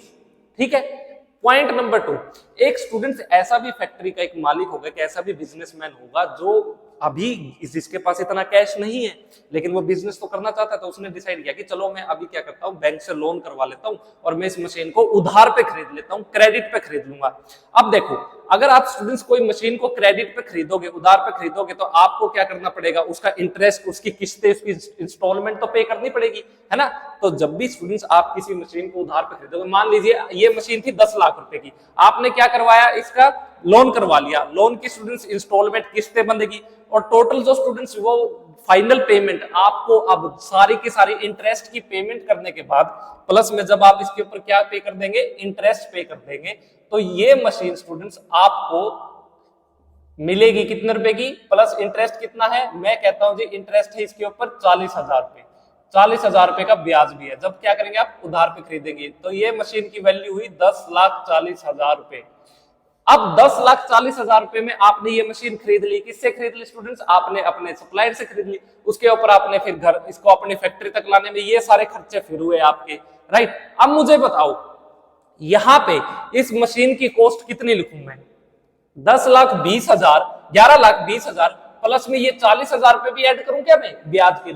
ठीक है। पॉइंट नंबर 2, एक स्टूडेंट ऐसा भी फैक्ट्री का एक मालिक होगा, कि ऐसा भी बिजनेसमैन होगा जो अभी जिसके पास इतना कैश नहीं है, लेकिन वो बिजनेस तो करना चाहता है, तो उसने डिसाइड किया कि चलो मैं अभी क्या करता हूँ, बैंक से लोन करवा लेता हूँ और मैं इस मशीन को उधार पे खरीद लेता हूँ, क्रेडिट पे खरीद लूंगा। अब देखो अगर आप स्टूडेंट्स कोई मशीन को क्रेडिट पे खरीदोगे, उधार पे खरीदोगे, तो आपको क्या करना पड़ेगा, उसका इंटरेस्ट, उसकी किस्तें, उसकी इंस्टॉलमेंट तो पे करनी पड़ेगी, है ना। तो जब भी स्टूडेंट्स आप किसी मशीन को उधार पे खरीदोगे, मान लीजिए ये मशीन थी 10 लाख रुपए की, आपने क्या करवाया, इसका लोन करवा लिया, लोन की स्टूडेंट्स इंस्टॉलमेंट, किस्तें बंधेगी, और टोटल जो स्टूडेंट्स वो फाइनल पेमेंट आपको, अब सारी की सारी इंटरेस्ट की पेमेंट करने के बाद प्लस में जब आप इसके ऊपर क्या पे कर देंगे, इंटरेस्ट पे कर देंगे, तो ये मशीन स्टूडेंट्स आपको मिलेगी कितने रुपए की, प्लस इंटरेस्ट कितना है, मैं कहता हूं जी इंटरेस्ट है इसके ऊपर 40,000 रुपए, 40,000 रुपए का ब्याज भी है। जब क्या करेंगे आप उधार पे खरीदेंगे, तो ये मशीन की वैल्यू हुई 10,40,000 रुपए। अब 10,40,000 रुपए में आपने ये मशीन खरीद ली, किससे खरीद ली स्टूडेंट्स, आपने अपने सप्लायर से खरीद ली, उसके ऊपर आपने फिर घर, इसको अपनी फैक्ट्री तक लाने में ये सारे खर्चे फिर हुए आपके, राइट। अब मुझे बताओ यहां पे इस मशीन की कॉस्ट कितनी लिखूं मैं, 10,20,000, 11,20,000 प्लस में ये 40,000 रुपए भी ऐड करूं क्या मैं ब्याज के,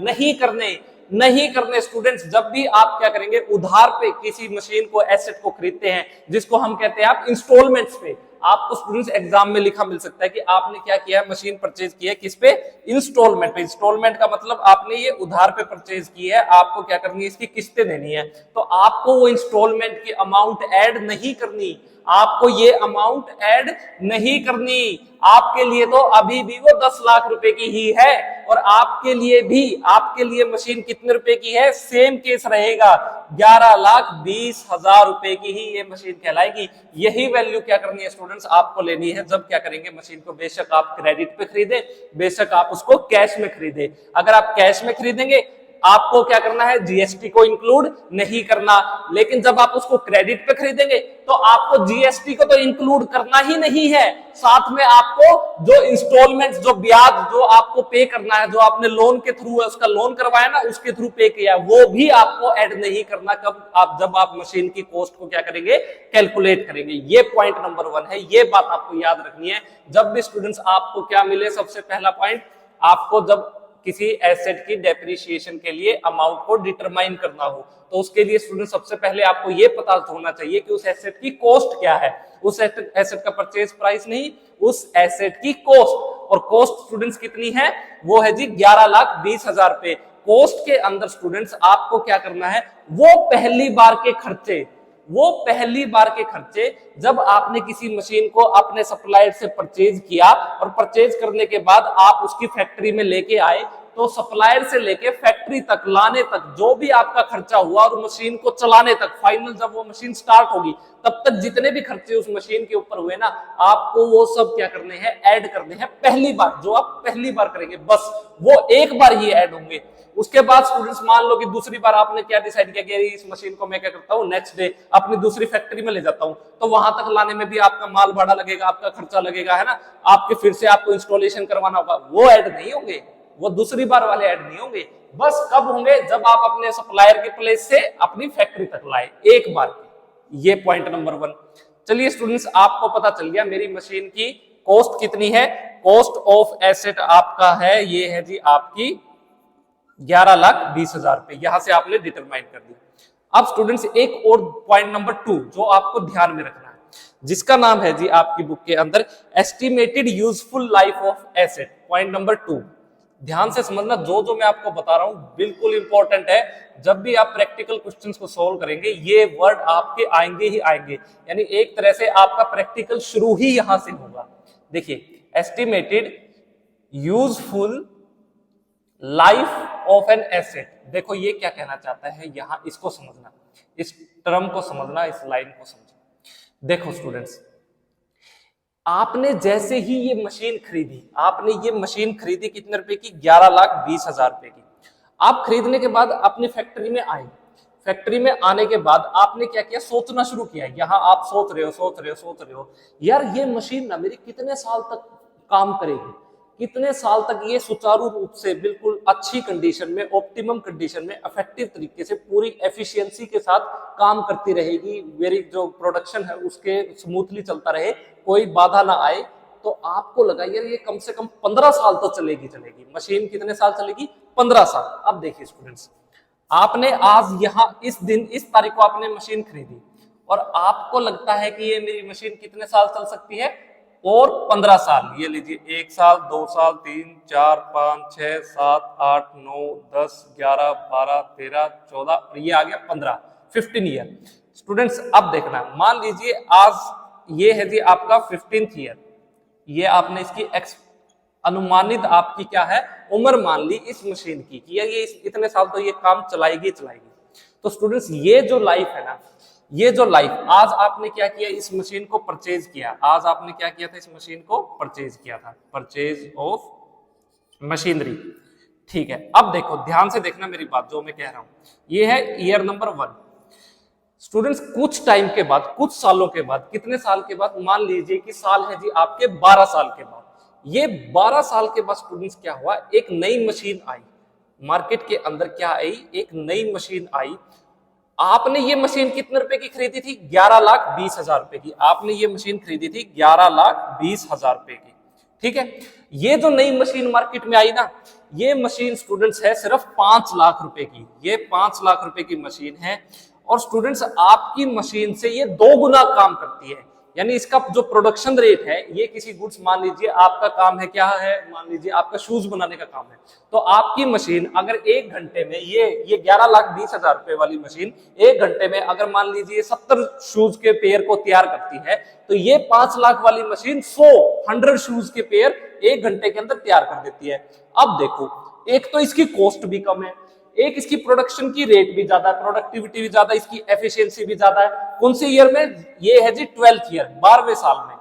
नहीं करने स्टूडेंट्स। जब भी आप क्या करेंगे, उधार पे किसी मशीन को, एसेट को खरीदते हैं, जिसको हम कहते हैं आप इंस्टॉलमेंट्स पे, आपको स्टूडेंट्स एग्जाम में लिखा मिल सकता है कि आपने क्या किया है, मशीन परचेज की है किस पे, इंस्टॉलमेंट पे। इंस्टॉलमेंट का मतलब आपने ये उधार पे परचेज की है, आपको क्या करनी है, इसकी किस्तें देनी है। तो आपको वो इंस्टॉलमेंट की अमाउंट ऐड नहीं करनी, आपको ये अमाउंट ऐड नहीं करनी। आपके लिए तो अभी भी वो 10 लाख रुपए की ही है, और आपके लिए भी, आपके लिए मशीन कितने रुपए की है, सेम केस रहेगा, 11,20,000 रुपए की ही ये मशीन कहलाएगी। यही वैल्यू क्या करनी है स्टूडेंट्स, आपको लेनी है जब क्या करेंगे मशीन को, बेशक आप क्रेडिट पे खरीदे, बेशक आप उसको कैश में खरीदे। अगर आप कैश में खरीदेंगे आपको क्या करना है, जीएसटी को इंक्लूड नहीं करना, लेकिन जब आप उसको क्रेडिट पे खरीदेंगे तो आपको जीएसटी को तो इंक्लूड करना ही नहीं है, साथ में आपको जो इंस्टॉलमेंट, जो ब्याज जो आपको पे करना है, जो आपने लोन के थ्रू है, उसका लोन करवाया ना, उसके थ्रू पे किया, वो भी आपको ऐड नहीं करना। कब आप, जब आप मशीन की कॉस्ट को क्या करेंगे, कैलकुलेट करेंगे। ये पॉइंट नंबर 1 है, ये बात आपको याद रखनी है। जब भी स्टूडेंट्स आपको क्या मिले, सबसे पहला पॉइंट, आपको जब किसी एसेट की डेप्रिसिएशन के लिए अमाउंट को डिटरमाइन करना हो, तो उसके लिए स्टूडेंट सबसे पहले आपको यह पता होना चाहिए कि उस एसेट की कॉस्ट क्या है। उस एसेट का परचेज प्राइस नहीं, उस एसेट की कॉस्ट। और कॉस्ट स्टूडेंट्स कितनी है, वो है जी 11,20,000 रुपए। कॉस्ट के अंदर स्टूडेंट्स आपको क्या करना है, वो पहली बार के खर्चे, वो पहली बार के खर्चे, जब आपने किसी मशीन को अपने सप्लायर से परचेज किया और परचेज करने के बाद आप उसकी फैक्ट्री में लेके आए, तो सप्लायर से लेके फैक्ट्री तक लाने तक जो भी आपका खर्चा हुआ और मशीन को चलाने तक, फाइनल जब वो मशीन स्टार्ट होगी तब तक जितने भी खर्चे उस मशीन के ऊपर हुए ना, आपको वो सब क्या करने हैं, ऐड करने हैं पहली बार। जो आप पहली बार करेंगे बस वो एक बार ही ऐड होंगे। उसके बाद स्टूडेंट्स मान लो कि दूसरी बार आपने क्या डिसाइड किया कि इस मशीन को मैं क्या करता हूँ, नेक्स्ट डे अपनी दूसरी फैक्ट्री में ले जाता हूँ, तो वहां तक लाने में भी आपका माल भाड़ा लगेगा, आपका खर्चा लगेगा, है ना, आपके फिर से आपको इंस्टॉलेशन करवाना होगा, वो ऐड नहीं होंगे, वो दूसरी बार वाले ऐड नहीं होंगे। बस कब होंगे, जब आप अपने सप्लायर के प्लेस से अपनी फैक्ट्री तक लाए एक बार। ये पॉइंट नंबर 1। चलिए स्टूडेंट्स, आपको पता चल गया मेरी मशीन की कॉस्ट कितनी है। कॉस्ट ऑफ एसेट आपका है, ये है जी आपकी 11,20,000 रुपए, यहां से आपने डिटरमाइन कर दी। अब स्टूडेंट्स एक और पॉइंट नंबर 2 जो आपको ध्यान में रखना है, जिसका नाम है जी आपकी बुक के अंदर estimated useful life of asset. Point number 2 ध्यान से समझना, जो मैं आपको बता रहा हूं बिल्कुल इंपॉर्टेंट है। जब भी आप प्रैक्टिकल क्वेश्चंस को सोल्व करेंगे ये वर्ड आपके आएंगे ही आएंगे, यानी एक तरह से आपका प्रैक्टिकल शुरू ही यहां से होगा। देखिए, estimated useful life of an asset, देखो ये क्या कहना चाहता है यहां, इसको समझना, इस टर्म को समझना, इस लाइन को समझना। देखो स्टूडेंट्स, आपने जैसे ही ये मशीन खरीदी, आपने ये मशीन खरीदी कितने रुपए की, 11,20,000 रुपए की। आप खरीदने के बाद अपनी फैक्ट्री में आए, फैक्ट्री में आने के बाद आपने क्या किया, सोचना शुरू किया। यहां आप सोच रहे हो यार ये मशीन ना मेरी कितने साल तक काम करेगी, कितने साल तक ये सुचारू रूप से बिल्कुल अच्छी कंडीशन में, ऑप्टिमम कंडीशन में, इफेक्टिव तरीके से, पूरी एफिशिएंसी के साथ काम करती रहेगी, मेरी जो प्रोडक्शन है उसके स्मूथली चलता रहे, कोई बाधा ना आए। तो आपको लगा यार ये कम से कम 15 साल तो चलेगी मशीन। कितने साल चलेगी, 15 साल। अब देखिए स्टूडेंट्स, आपने आज यहां इस दिन इस तारीख को आपने मशीन खरीदी और आपको लगता है कि ये मेरी मशीन कितने साल चल सकती है, और 15 साल। ये लीजिए, 1 साल, 2 साल, 3, 4, 5, 6, 7, 8, 9, 10, 11, 12, 13, 14 और ये आ गया 15 ईयर। स्टूडेंट्स अब देखना, मान लीजिए आज ये है जी आपका 15th ईयर, ये आपने इसकी अनुमानित आपकी क्या है उम्र मान ली इस मशीन की कि ये इतने साल तो ये काम चलाएगी। तो स्टूडेंट्स ये जो लाइफ है ना, ये जो लाइफ, आज आपने क्या किया, इस मशीन को परचेज किया, आज आपने क्या किया था, इस मशीन को परचेज किया था, परचेज ऑफ मशीनरी। ठीक है, अब देखो ध्यान से देखना मेरी बात, जो मैं कह रहा हूं ये है ईयर नंबर 1। स्टूडेंट्स कुछ टाइम के बाद, कुछ सालों के बाद, कितने साल के बाद, मान लीजिए कि साल है जी आपके 12 साल के बाद। ये 12 साल के बाद स्टूडेंट्स क्या हुआ, एक नई मशीन आई मार्केट के अंदर, क्या आई, एक नई मशीन आई। आपने ये मशीन कितने रुपए की खरीदी थी, 11,20,000 रुपए की। आपने ये मशीन खरीदी थी 11,20,000 रुपए की। ठीक है, ये जो नई मशीन मार्केट में आई ना, ये मशीन स्टूडेंट्स है सिर्फ 5 लाख रुपए की। ये 5 लाख रुपए की मशीन है और स्टूडेंट्स आपकी मशीन से ये 2 गुना काम करती है। यानी इसका जो प्रोडक्शन रेट है, ये किसी गुड्स, मान लीजिए आपका काम है, क्या है, मान लीजिए आपका शूज बनाने का काम है, तो आपकी मशीन अगर 1 घंटे में ये 11,20,000 रुपए वाली मशीन 1 घंटे में अगर मान लीजिए 70 शूज के पेयर को तैयार करती है, तो ये 5 लाख वाली मशीन 100 शूज के पेयर 1 घंटे के अंदर तैयार कर देती है। अब देखो, एक तो इसकी कॉस्ट भी कम है, एक इसकी प्रोडक्शन की रेट भी ज्यादा, प्रोडक्टिविटी भी ज्यादा, इसकी एफिशिएंसी भी ज्यादा है। कौन से ईयर में? ये है जी 12th ईयर, 12वें साल में।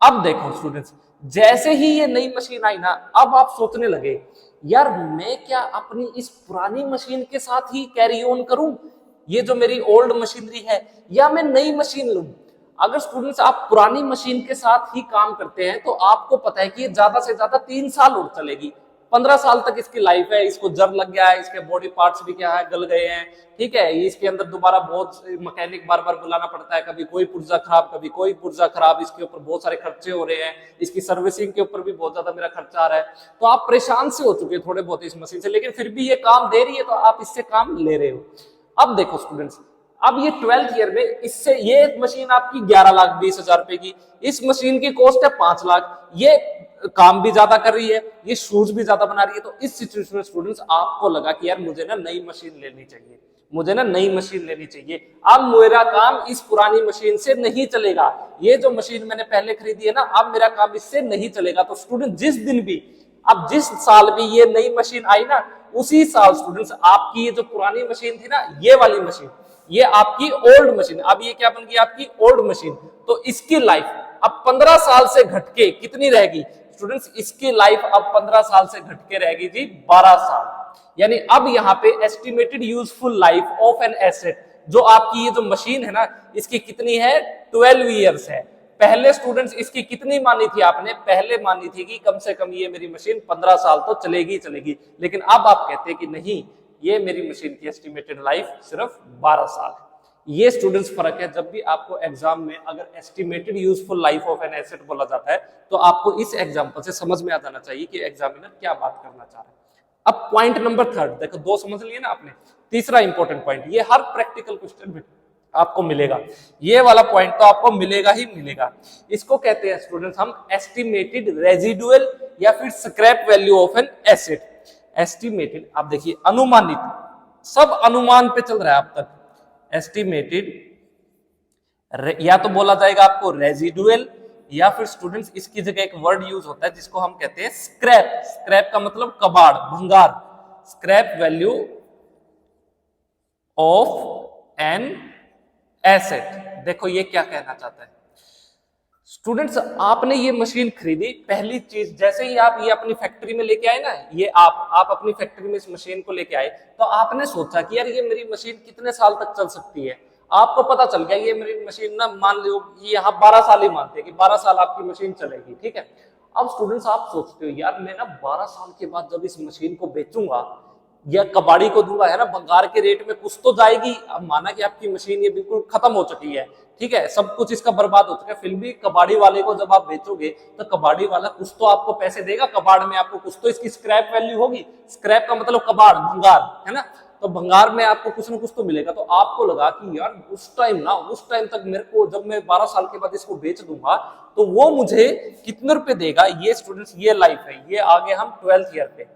अब देखो स्टूडेंट्स, जैसे ही ये नई मशीन आई ना, अब आप सोचने लगे यार मैं क्या अपनी इस पुरानी मशीन के साथ ही कैरी ऑन करूं, ये जो मेरी ओल्ड मशीनरी है, या मैं नई मशीन लूं। अगर स्टूडेंट्स आप पुरानी मशीन के साथ ही काम करते हैं तो आपको पता है कि ये ज्यादा से ज्यादा 3 साल और चलेगी, 15 साल तक इसकी लाइफ है। इसको जर लग गया है, इसके बॉडी पार्ट्स भी क्या है, गल गए हैं, ठीक है। इसके अंदर दोबारा बहुत मैकेनिक बार बार बुलाना पड़ता है, कभी कोई पुर्जा खराब, कभी कोई पुर्जा खराब, इसके ऊपर बहुत सारे खर्चे हो रहे हैं, इसकी सर्विसिंग के ऊपर भी बहुत ज्यादा मेरा खर्चा आ रहा है। तो आप परेशान से हो चुके हैं थोड़े बहुत इस मशीन से, लेकिन फिर भी ये काम दे रही है तो आप इससे काम ले रहे हो। अब देखो स्टूडेंट्स, अब ये 12th ईयर में इससे ये मशीन आपकी 11,20,000 रुपए की, इस मशीन की कॉस्ट है 5 लाख, ये काम भी ज्यादा कर रही है, ये शूज भी ज्यादा बना रही है। तो इस सिचुएशन में स्टूडेंट्स आपको लगा कि यार मुझे ना नई मशीन लेनी चाहिए, मुझे ना नई मशीन लेनी चाहिए। अब मेरा काम इस पुरानी मशीन से नहीं चलेगा, ये जो मशीन मैंने पहले खरीदी है ना, अब मेरा काम इससे नहीं चलेगा। तो स्टूडेंट जिस दिन भी, अब जिस साल भी ये नई मशीन आई ना, उसी साल स्टूडेंट्स आपकी ये जो पुरानी मशीन थी ना, ये वाली मशीन, ये आपकी ओल्ड मशीन, अब ये क्या बन गई आपकी ओल्ड मशीन। तो इसकी लाइफ अब 15 साल से घटके कितनी रहेगी स्टूडेंट्स? इसकी लाइफ अब 15 साल से घटके रहेगी जी 12 साल। यानी अब यहाँ पे estimated useful life of an asset, जो आपकी ये जो मशीन है ना, इसकी कितनी है? 12 ईयर्स है। पहले स्टूडेंट्स इसकी कितनी मानी थी आपने? पहले मानी थी कि कम से कम ये मेरी मशीन 15 साल तो चलेगी चलेगी, लेकिन अब आप कहते हैं कि नहीं, ये मेरी मशीन की एस्टिमेटेड लाइफ सिर्फ 12 साल है। ये स्टूडेंट्स फर्क है। जब भी आपको एग्जाम में अगर estimated useful life of an asset बोला जाता है, तो आपको इस एग्जांपल से समझ में आ जाना चाहिए कि एग्जामिनर क्या बात करना चाह रहा है। अब पॉइंट नंबर 3, देखो 2 समझ लिए ना आपने, तीसरा इंपॉर्टेंट पॉइंट, ये हर प्रैक्टिकल क्वेश्चन में आपको मिलेगा, ये वाला पॉइंट तो आपको मिलेगा ही मिलेगा। इसको कहते हैं स्टूडेंट्स हम एस्टिमेटेड रेजिडुअल या फिर scrap value of an asset. Estimated, आप देखिए अनुमानित, सब अनुमान पे चल रहा है अब तक। एस्टिमेटेड, या तो बोला जाएगा आपको रेजिडुअल, या फिर स्टूडेंट्स इसकी जगह एक वर्ड यूज होता है जिसको हम कहते हैं स्क्रैप। स्क्रैप का मतलब कबाड़, भंगार। Scrap value of an asset. देखो ये क्या कहना चाहता है स्टूडेंट्स, आपने ये मशीन खरीदी, पहली चीज जैसे ही आप ये अपनी फैक्ट्री में लेके आए ना, ये आप अपनी फैक्ट्री में इस मशीन को लेके आए, तो आपने सोचा कि यार ये मेरी मशीन कितने साल तक चल सकती है। आपको पता चल गया ये मेरी मशीन ना, मान लो ये यहाँ 12 साल ही मानते हैं कि 12 साल आपकी मशीन चलेगी, ठीक है। अब स्टूडेंट्स आप सोचते हो यार मैं ना 12 साल के बाद जब इस मशीन को बेचूंगा या कबाड़ी को दूंगा, है ना, भंगार के रेट में कुछ तो जाएगी। अब माना कि आपकी मशीन ये बिल्कुल खत्म हो चुकी है, ठीक है, सब कुछ इसका बर्बाद हो चुका है, फिर भी कबाड़ी वाले को जब आप बेचोगे तो कबाड़ी वाला कुछ तो आपको पैसे देगा, कबाड़ में आपको कुछ तो इसकी स्क्रैप वैल्यू होगी। स्क्रैप का मतलब कबाड़, भंगार, है ना, तो भंगार में आपको कुछ ना कुछ तो मिलेगा। तो आपको लगा कि यार उस टाइम तक मेरे को, जब मैं 12 साल के बाद इसको बेच दूंगा तो वो मुझे कितने रुपए देगा। ये स्टूडेंट्स ये लाइफ है, ये आगे हम 12th ईयर पे,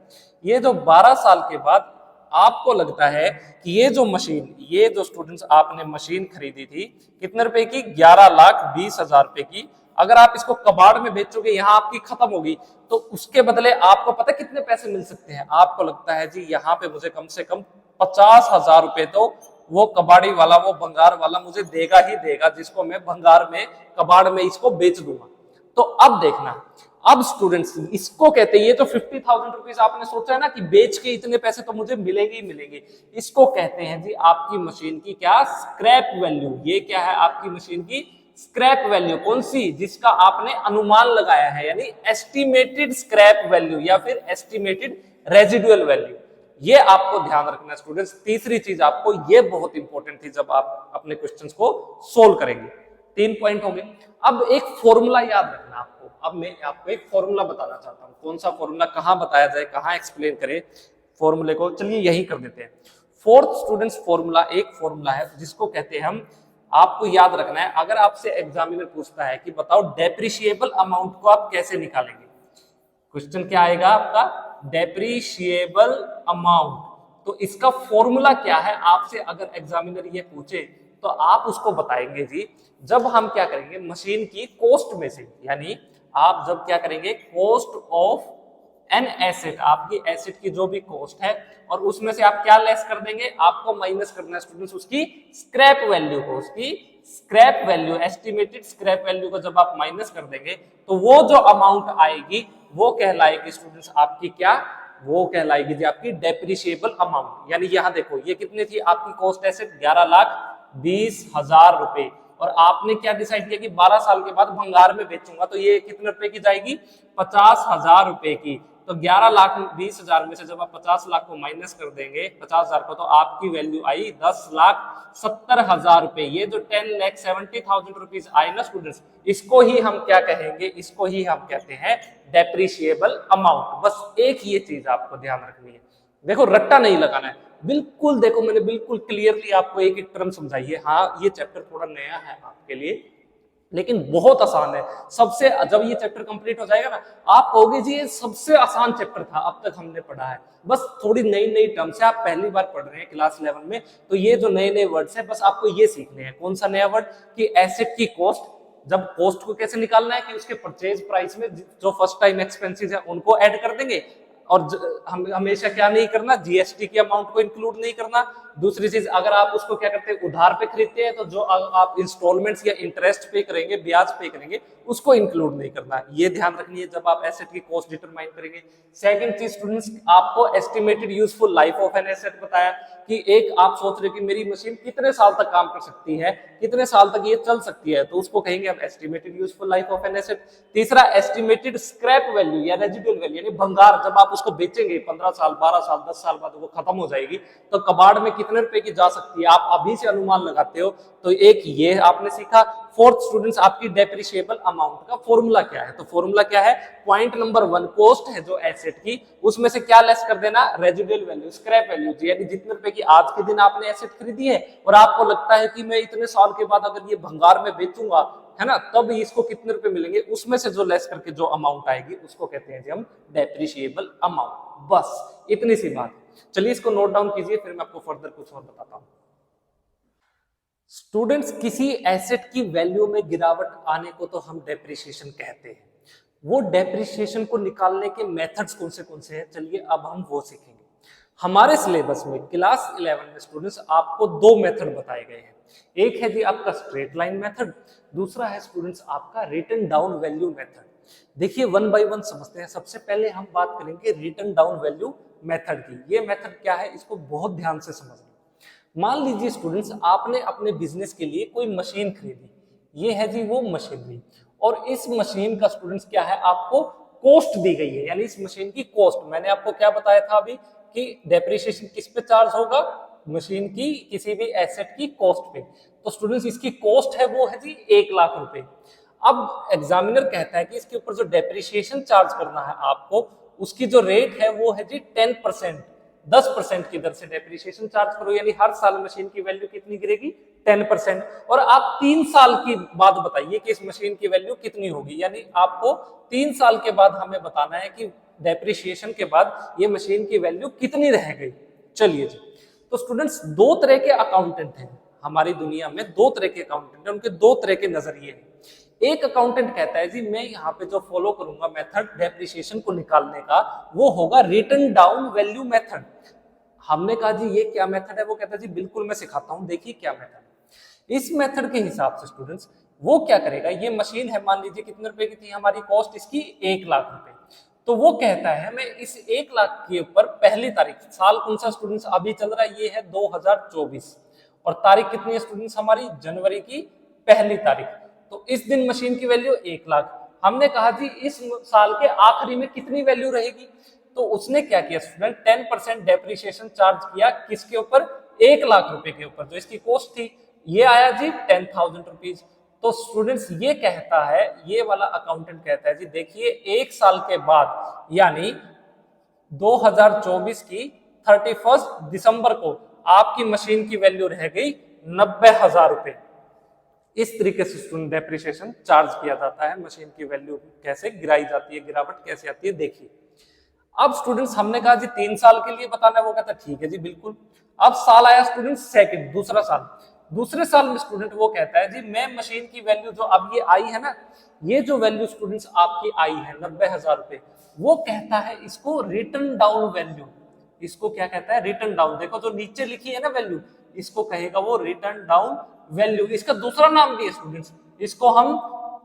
ये जो 12 साल के बाद आपको लगता है कि ये जो मशीन, ये जो स्टूडेंट्स आपने मशीन खरीदी थी कितने रुपए की? 11,20,000 रुपए की। अगर आप इसको कबाड़ में बेचोगे, यहाँ आपकी खत्म होगी, तो उसके बदले आपको पता कितने पैसे मिल सकते हैं? आपको लगता है जी यहाँ पे मुझे कम से कम 50,000 रुपए तो वो कबाड़ी वाला, वो भंगार वाला मुझे देगा ही देगा, जिसको मैं भंगार में, कबाड़ में इसको बेच दूंगा। तो अब देखना, अब स्टूडेंट्स इसको कहते हैं, ये जो 50,000 रुपीज आपने सोचा है ना कि बेच के इतने पैसे तो मुझे मिलेंगे ही मिलेंगे, इसको कहते हैं जी आपकी मशीन की क्या? Scrap value. ये क्या है आपकी मशीन की स्क्रैप वैल्यू? कौन सी? जिसका आपने अनुमान लगाया है, यानी एस्टिमेटेड स्क्रैप वैल्यू या फिर एस्टिमेटेड रेजिडुअल वैल्यू। ये आपको ध्यान रखना स्टूडेंट्स। तीसरी चीज आपको, ये बहुत इंपॉर्टेंट थी जब आप अपने क्वेश्चंस को सोल्व करेंगे। 3 पॉइंट हो गए। अब एक फॉर्मूला याद रखना आपको। अब मैं आपको एक फॉर्मूला बताना चाहता हूं। कौन सा फॉर्मूला, कहां बताया जाए, कहां एक्सप्लेन करें फॉर्मूले को, चलिए यही कर देते हैं। फोर्थ स्टूडेंट्स फॉर्मूला एक फॉर्मूला है जिसको कहते हैं हम आपको याद रखना है, अगर आपसे एग्जामिनर पूछता है कि बताओ डेप्रिशिएबल अमाउंट को आप कैसे निकालेंगे, क्वेश्चन क्या आएगा आपका, डेप्रिशिएबल अमाउंट, तो इसका फॉर्मूला क्या है आपसे अगर एग्जामिनर ये पूछे तो आप उसको बताएंगे जी, जब हम क्या करेंगे मशीन की कॉस्ट में से, यानी आप जब क्या करेंगे कॉस्ट ऑफ एन एसेट, आपकी एसेट की जो भी कॉस्ट है और उसमें से आप क्या लेस कर देंगे, आपको माइनस करना है स्टूडेंट्स उसकी स्क्रैप वैल्यू को, उसकी scrap value, estimated scrap value को जब आप माइनस कर देंगे तो वो जो अमाउंट आएगी वो कहलाएगी स्टूडेंट्स आपकी क्या, वो कहलाएगी जी आपकी डेप्रिशिएबल अमाउंट। यानी यहां देखो ये कितनी थी आपकी कॉस्ट एसेट, 11,20,000 रुपए, और आपने क्या डिसाइड किया कि 12 साल के बाद भंगार में बेचूंगा, तो ये कितने रुपए की जाएगी, 50,000 रुपए की। तो 11,20,000 में से जब आप 50 लाख को माइनस कर देंगे 50,000 को, तो आपकी वैल्यू आई 10,70,000 रुपए। ये जो 10,70,000 रुपीज आई ना स्टूडेंट्स, इसको ही हम क्या कहेंगे, इसको ही हम कहते हैं डेप्रिशिएबल अमाउंट। बस एक ये चीज आपको ध्यान रखनी है, देखो रट्टा नहीं लगाना है, बिल्कुल देखो मैंने बिल्कुल क्लियरली आपको एक एक टर्म समझाई है। हाँ ये चैप्टर थोड़ा नया है आपके लिए, लेकिन बहुत आसान है। सबसे जब ये चैप्टर कंप्लीट हो जाएगा ना, आप कहोगे जी ये सबसे आसान चैप्टर था अब तक हमने पढ़ा है। बस थोड़ी नई नई टर्म्स है, आप पहली बार पढ़ रहे हैं क्लास 11 में, तो ये जो नए नए वर्ड्स है बस आपको ये सीखने हैं। कौन सा नया वर्ड, कि एसेट की कॉस्ट, जब कॉस्ट को कैसे निकालना है कि उसके परचेज प्राइस में जो फर्स्ट टाइम एक्सपेंसेस है उनको ऐड कर देंगे, और हम हमेशा क्या नहीं करना, जीएसटी के अमाउंट को इंक्लूड नहीं करना। दूसरी चीज, अगर आप उसको क्या करते हैं उधार पे खरीदते हैं, तो जो आप इंस्टॉलमेंट्स या इंटरेस्ट पे करेंगे, ब्याज पे करेंगे, उसको इंक्लूड नहीं करना। ये ध्यान रखनी है जब आप एसेट की कॉस्ट डिटरमाइन करेंगे। सेकंड चीज स्टूडेंट्स, आपको estimated useful life of an asset बताया कि एक आप सोच रहे हो कि मेरी मशीन कितने साल तक काम कर सकती है, कितने साल तक ये चल सकती है, तो उसको कहेंगे हम estimated useful life of an asset. तीसरा एस्टिमेटेड स्क्रैप वैल्यू या रेजिडुअल वैल्यू, यानी भंगार, जब आप उसको बेचेंगे 15 साल 12 साल 10 साल बाद वो खत्म हो जाएगी, तो कबाड़ में कितने रुपए की जा सकती है, आप अभी से अनुमान लगाते हो। तो एक ये आपने सीखा। फोर्थ स्टूडेंट्स, आपकी डेप्रिशिएबल अमाउंट का फॉर्मूला क्या है, तो फॉर्मूला क्या है, पॉइंट नंबर 1 कॉस्ट है जो एसेट की, उसमें से क्या लेस कर देना, रेजिडुअल वैल्यू, स्क्रैप वैल्यू, यानी जितने रुपए की आज के दिन आपने एसेट खरीदी है और आपको लगता है कि मैं इतने साल के बाद अगर ये भंगार में बेचूंगा, है ना, तब इसको कितने रुपए मिलेंगे, उसमें से जो लेस करके जो अमाउंट आएगी उसको कहते हैं जी हम डेप्रिशिएबल अमाउंट। बस इतनी सी बात। चलिए इसको नोट डाउन कीजिए, फिर मैं आपको फर्दर कुछ और बताता हूं। स्टूडेंट्स, किसी एसेट की वैल्यू में गिरावट आने को तो हम डेप्रिसिएशन कहते हैं। वो डेप्रिसिएशन को निकालने के मेथड्स कौन से हैं, चलिए अब हम वो सीखेंगे। हमारे सिलेबस में क्लास 11 में स्टूडेंट्स आपको 2 मेथड बताए गए हैं। एक है जी आपका स्ट्रेट लाइन मेथड, दूसरा है स्टूडेंट्स आपका रिटन डाउन वैल्यू मेथड। देखिए 1 बाय 1 समझते हैं। सबसे पहले हम बात करेंगे रिटन डाउन वैल्यू मेथड की। ये मेथड क्या है, इसको बहुत ध्यान से समझना। मान लीजिए स्टूडेंट्स आपने अपने बिजनेस के लिए कोई मशीन खरीदी, ये है जी वो मशीनरी, और इस मशीन का स्टूडेंट्स क्या है, आपको कॉस्ट दी गई है, यानी इस मशीन की कॉस्ट। मैंने आपको क्या बताया था अभी कि डेप्रिसिएशन किस पे चार्ज होगा, मशीन की किसी भी एसेट की कॉस्ट पे। तो स्टूडेंट्स इसकी कॉस्ट है वो है जी 1 लाख रुपए। अब एग्जामिनर कहता है कि इसके ऊपर जो डेप्रिसिएशन चार्ज करना है आपको, उसकी जो रेट है वो है जी 10%, 10% की दर से डेप्रिसिएशन चार्ज करो, यानी हर साल मशीन की वैल्यू कितनी गिरेगी, 10%। और आप 3 साल की बाद बताइए कि इस मशीन की वैल्यू कितनी होगी, यानी आपको 3 साल के बाद हमें बताना है कि डेप्रिसिएशन के बाद ये मशीन की वैल्यू कितनी रह गई। चलिए जी, तो स्टूडेंट्स 2 तरह के अकाउंटेंट हैं हमारी दुनिया में, 2 तरह के अकाउंटेंट हैं, उनके 2 तरह के नजरिए हैं। एक अकाउंटेंट कहता है जी मैं यहाँ पे जो फॉलो करूंगा मेथड डेप्रिसिएशन को निकालने का, वो होगा रिटन डाउन वैल्यू मेथड। हमने कहा जी ये क्या मेथड है, वो कहता है जी बिल्कुल मैं सिखाता हूँ, देखिए क्या मेथड है। इस मेथड के हिसाब से स्टूडेंट्स वो क्या करेगा, ये मशीन है मान लीजिए कितने रुपए की थी हमारी कॉस्ट, इसकी 1 लाख रुपए। तो वो कहता है मैं इस 1 लाख के ऊपर पहली तारीख, साल कौन सा स्टूडेंट्स अभी चल रहा है, ये है 2024, और तारीख कितनी है स्टूडेंट्स हमारी, जनवरी की पहली तारीख। तो इस दिन मशीन की वैल्यू 1 लाख। हमने कहा जी इस साल के आखिरी में कितनी वैल्यू रहेगी, तो उसने क्या किया स्टूडेंट, 10% डेप्रिसिएशन चार्ज किया किसके ऊपर, 1 लाख रुपए के ऊपर, जो इसकी कॉस्ट थी, ये आया जी 10,000 रुपीज। तो स्टूडेंट्स ये कहता है, ये वाला अकाउंटेंट कहता है जी देखिए 1 साल के बाद यानी 2024 की 31 दिसंबर को आपकी मशीन की वैल्यू रह गई 90,000 रुपए। इस तरीके से स्टूडेंट डेप्रिसिएशन चार्ज किया जाता है, मशीन की वैल्यू कैसे गिराई जाती है, गिरावट कैसे आती है देखिए। अब स्टूडेंट्स हमने कहा जी 3 साल के लिए बताना है, वो कहता ठीक है जी बिल्कुल। अब साल आया स्टूडेंट सेकंड, दूसरा साल, दूसरे साल में स्टूडेंट वो कहता है जी मैं मशीन की वैल्यू जो अब ये आई है ना, ये जो वैल्यू स्टूडेंट्स आपकी आई है 90,000 रुपए, वो कहता है इसको रिटर्न डाउन वैल्यू। इसको क्या कहता है? Return down. देखो जो नीचे लिखी है ना वैल्यू, इसको कहेगा वो रिटर्न डाउन वैल्यू। इसका दूसरा नाम भी है स्टूडेंट्स, इसको हम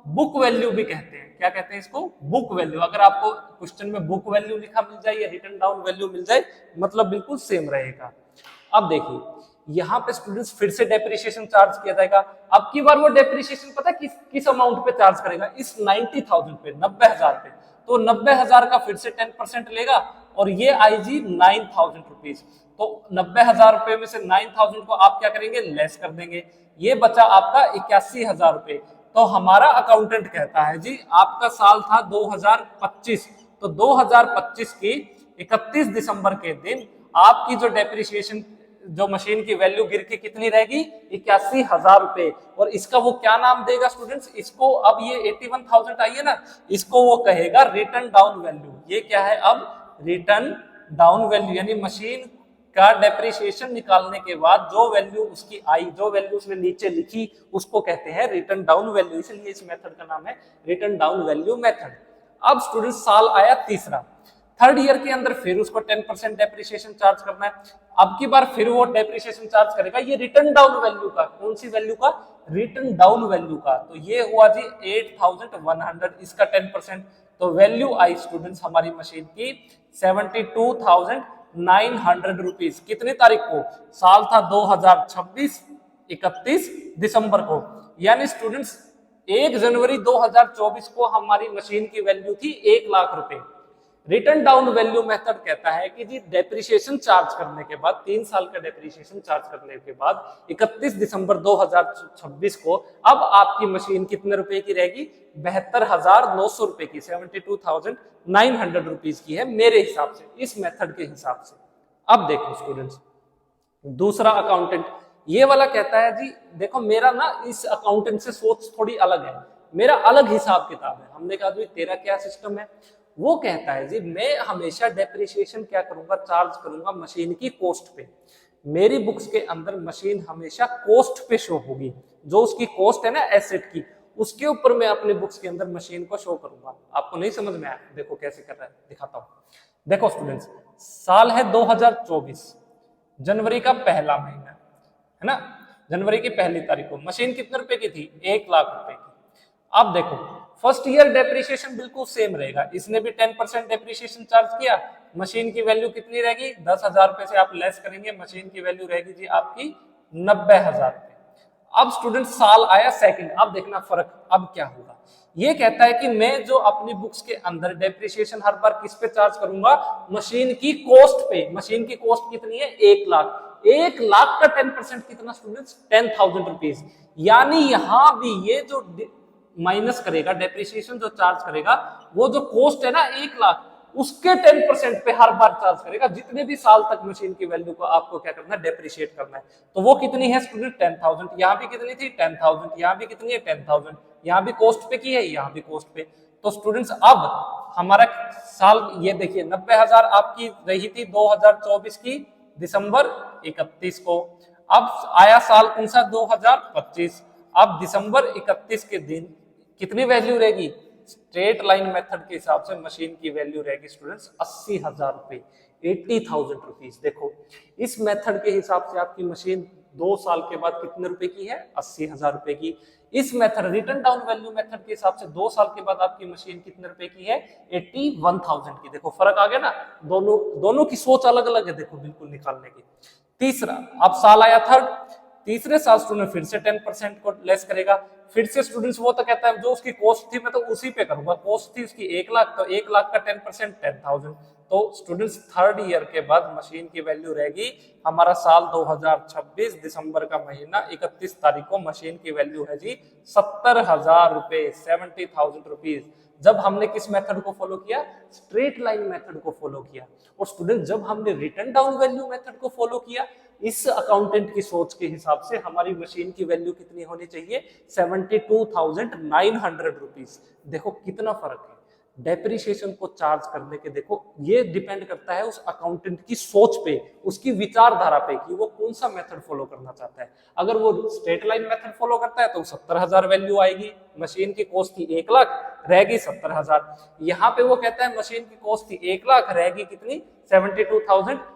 बुक वैल्यू भी कहते हैं। क्या कहते हैं इसको? Book value. अगर आपको क्वेश्चन में बुक वैल्यू लिखा मिल जाए या रिटर्न डाउन वैल्यू मिल जाए, मतलब बिल्कुल सेम रहेगा। अब देखिए यहाँ पे स्टूडेंट्स फिर से डेप्रिसिएशन चार्ज किया जाएगा। अब की बार वो डेप्रिसिएशन पता है किस अमाउंट पे चार्ज करेगा? इस 90,000 पे, 90,000 पे। तो 90,000 का फिर से 10% लेगा और ये आई जी 9,000 रुपीज। तो 90,000 रुपए में से 9,000 को आप क्या करेंगे? लेस कर देंगे। ये बचा आपका 81,000 रुपए। तो हमारा अकाउंटेंट कहता है जी आपका साल था 2025, तो 2025 की 31 दिसंबर के दिन आपकी जो डेप्रिसिएशन, जो मशीन की वैल्यू गिर के कितनी रहेगी? 81,000 रुपए। और इसका वो क्या नाम देगा स्टूडेंट्स? इसको अब ये 81,000 आई है ना, इसको वो कहेगा रिटर्न डाउन वैल्यू। ये क्या है अब? Return down value. यानी मशीन का डेप्रिसिएशन निकालने के बाद जो वैल्यू उसकी आई, जो वैल्यू उसने नीचे लिखी, उसको कहते हैं रिटर्न डाउन वैल्यू। इसलिए इस मेथड का नाम है रिटर्न डाउन वैल्यू मेथड। अब स्टूडेंट साल आया तीसरा, थर्ड ईयर के अंदर फिर उसको 10% डेप्रिसिएशन चार्ज करना है। अब की बार फिर वो डेप्रिसिएशन चार्ज करेगा ये रिटर्न डाउन वैल्यू का। कौन सी वैल्यू का? रिटर्न डाउन वैल्यू का। तो ये हुआ जी 8,100, इसका 10%। तो वैल्यू आई स्टूडेंट्स हमारी मशीन की 72,900 रुपीज। कितनी तारीख को? साल था 2026, 31 दिसंबर को। यानी स्टूडेंट्स 1 जनवरी 2024 को हमारी मशीन की वैल्यू थी 1 लाख रुपए। रिटर्न डाउन वैल्यू मेथड कहता है कि जी डेप्रिसिएशन चार्ज करने के बाद, 3 साल का डेप्रिसिएशन चार्ज करने के बाद 31 दिसंबर 2026 को अब आपकी मशीन कितने रुपए की रहेगी? 72,900 रुपए की, 72,900 रुपीज की है मेरे हिसाब से, इस मेथड के हिसाब से। अब देखो स्टूडेंट्स, दूसरा अकाउंटेंट ये वाला कहता है जी देखो मेरा ना इस अकाउंटेंट से सोच थोड़ी अलग है, मेरा अलग हिसाब किताब है। हमने कहा तेरा क्या सिस्टम है? वो कहता है जी मैं हमेशा डेप्रिसिएशन क्या करूंगा? चार्ज करूंगा मशीन की कॉस्ट पे। मेरी बुक्स के अंदर मशीन हमेशा कॉस्ट पे शो होगी, जो उसकी कॉस्ट है ना एसेट की, उसके ऊपर मैं अपने बुक्स के अंदर मशीन को शो करूंगा। आपको नहीं समझ में आया? देखो कैसे कर रहा है, दिखाता हूं। देखो स्टूडेंट्स, साल है 2024, जनवरी का पहला महीना है ना, जनवरी की पहली तारीख को मशीन कितने रुपए की थी? 1 लाख रुपए की। अब देखो फर्स्ट ईयर डेप्रिसिएशन बिल्कुल सेम रहेगा, इसने भी 10% डेप्रिसिएशन चार्ज किया। मशीन की वैल्यू कितनी रहेगी? 10,000 रुपए से आप लेस करेंगे, मशीन की वैल्यू रहेगी जी आपकी 90,000 रुपए। अब स्टूडेंट साल आया सेकंड, अब देखना फर्क अब क्या होगा। ये कहता है कि मैं जो अपनी बुक्स के अंदर डेप्रिसिएशन हर बार किस पे चार्ज करूंगा? मशीन की कॉस्ट पे। मशीन की कॉस्ट कितनी है? 1 लाख। 1 लाख का 10% कितना स्टूडेंट्स? 10,000 रुपीज। यानी यहां भी ये जो माइनस करेगा, डेप्रिसिएशन जो चार्ज करेगा, वो जो कॉस्ट है ना 1 लाख, उसके 10% पे हर बार चार्ज करेगा, जितने भी साल तक मशीन की वैल्यू को आपको क्या करना है? डेप्रिशिएट करना है। तो वो कितनी है स्टूडेंट? 10,000। यहाँ भी कितनी थी? 10,000। यहाँ भी कितनी है? 10,000। यहाँ भी कॉस्ट पे की है, यहाँ भी कॉस्ट पे। तो स्टूडेंट्स अब हमारा साल ये देखिए 90,000 आपकी रही थी 2024 की दिसंबर 31 को। अब आया साल कौन सा? 2025। अब दिसंबर 31 के दिन कितनी वैल्यू रहेगी? स्ट्रेट लाइन मेथड के हिसाब से मशीन की वैल्यू रहेगी स्टूडेंट्स 80,000 रुपए, 80,000 रुपीज। देखो इस मेथड के हिसाब से आपकी मशीन 2 साल के बाद कितने रुपए की है? 80,000 रुपए की। इस method return down value method के हिसाब से 2 साल के बाद आपकी मशीन कितने रुपए की है? 81,000 की। देखो फर्क आ गया ना, दोनों की सोच अलग अलग है, देखो बिल्कुल निकालने की। तीसरा, अब साल आया थर्ड, तीसरे साल स्टूडेंट फिर से 10% को लेस करेगा। फिर से स्टूडेंट्स वो तो कहता है जो उसकी कॉस्ट थी मैं तो उसी पे करूंगा, कॉस्ट थी उसकी 1 लाख, तो 1 लाख का 10% 10,000। तो स्टूडेंट्स थर्ड ईयर के बाद मशीन की वैल्यू रहेगी हमारा साल 2026 दिसंबर का महीना 31 तारीख को मशीन की वैल्यू है जी 70,000 रुपए, 70,000 रुपीज। जब हमने किस मेथड को फॉलो किया, स्ट्रेट लाइन मेथड को फॉलो किया। और स्टूडेंट जब हमने रिटर्न डाउन वैल्यू मेथड को फॉलो किया, इस अकाउंटेंट की सोच के हिसाब से हमारी मशीन की वैल्यू कितनी होनी चाहिए, 72,900 रुपीज। देखो कितना फर्क है डेप्रिसिएशन को चार्ज करने के। देखो ये डिपेंड करता है उस अकाउंटेंट की सोच पे, उसकी विचारधारा पे कि वो कौन सा मेथड फॉलो करना चाहता है। अगर वो स्ट्रेट लाइन मेथड फॉलो करता है तो 70,000 वैल्यू आएगी, मशीन की कॉस्ट थी 1 लाख, रहेगी 70,000। यहाँ पे वो कहता है मशीन की कॉस्ट थी 1 लाख, रहेगी कितनी, 72,000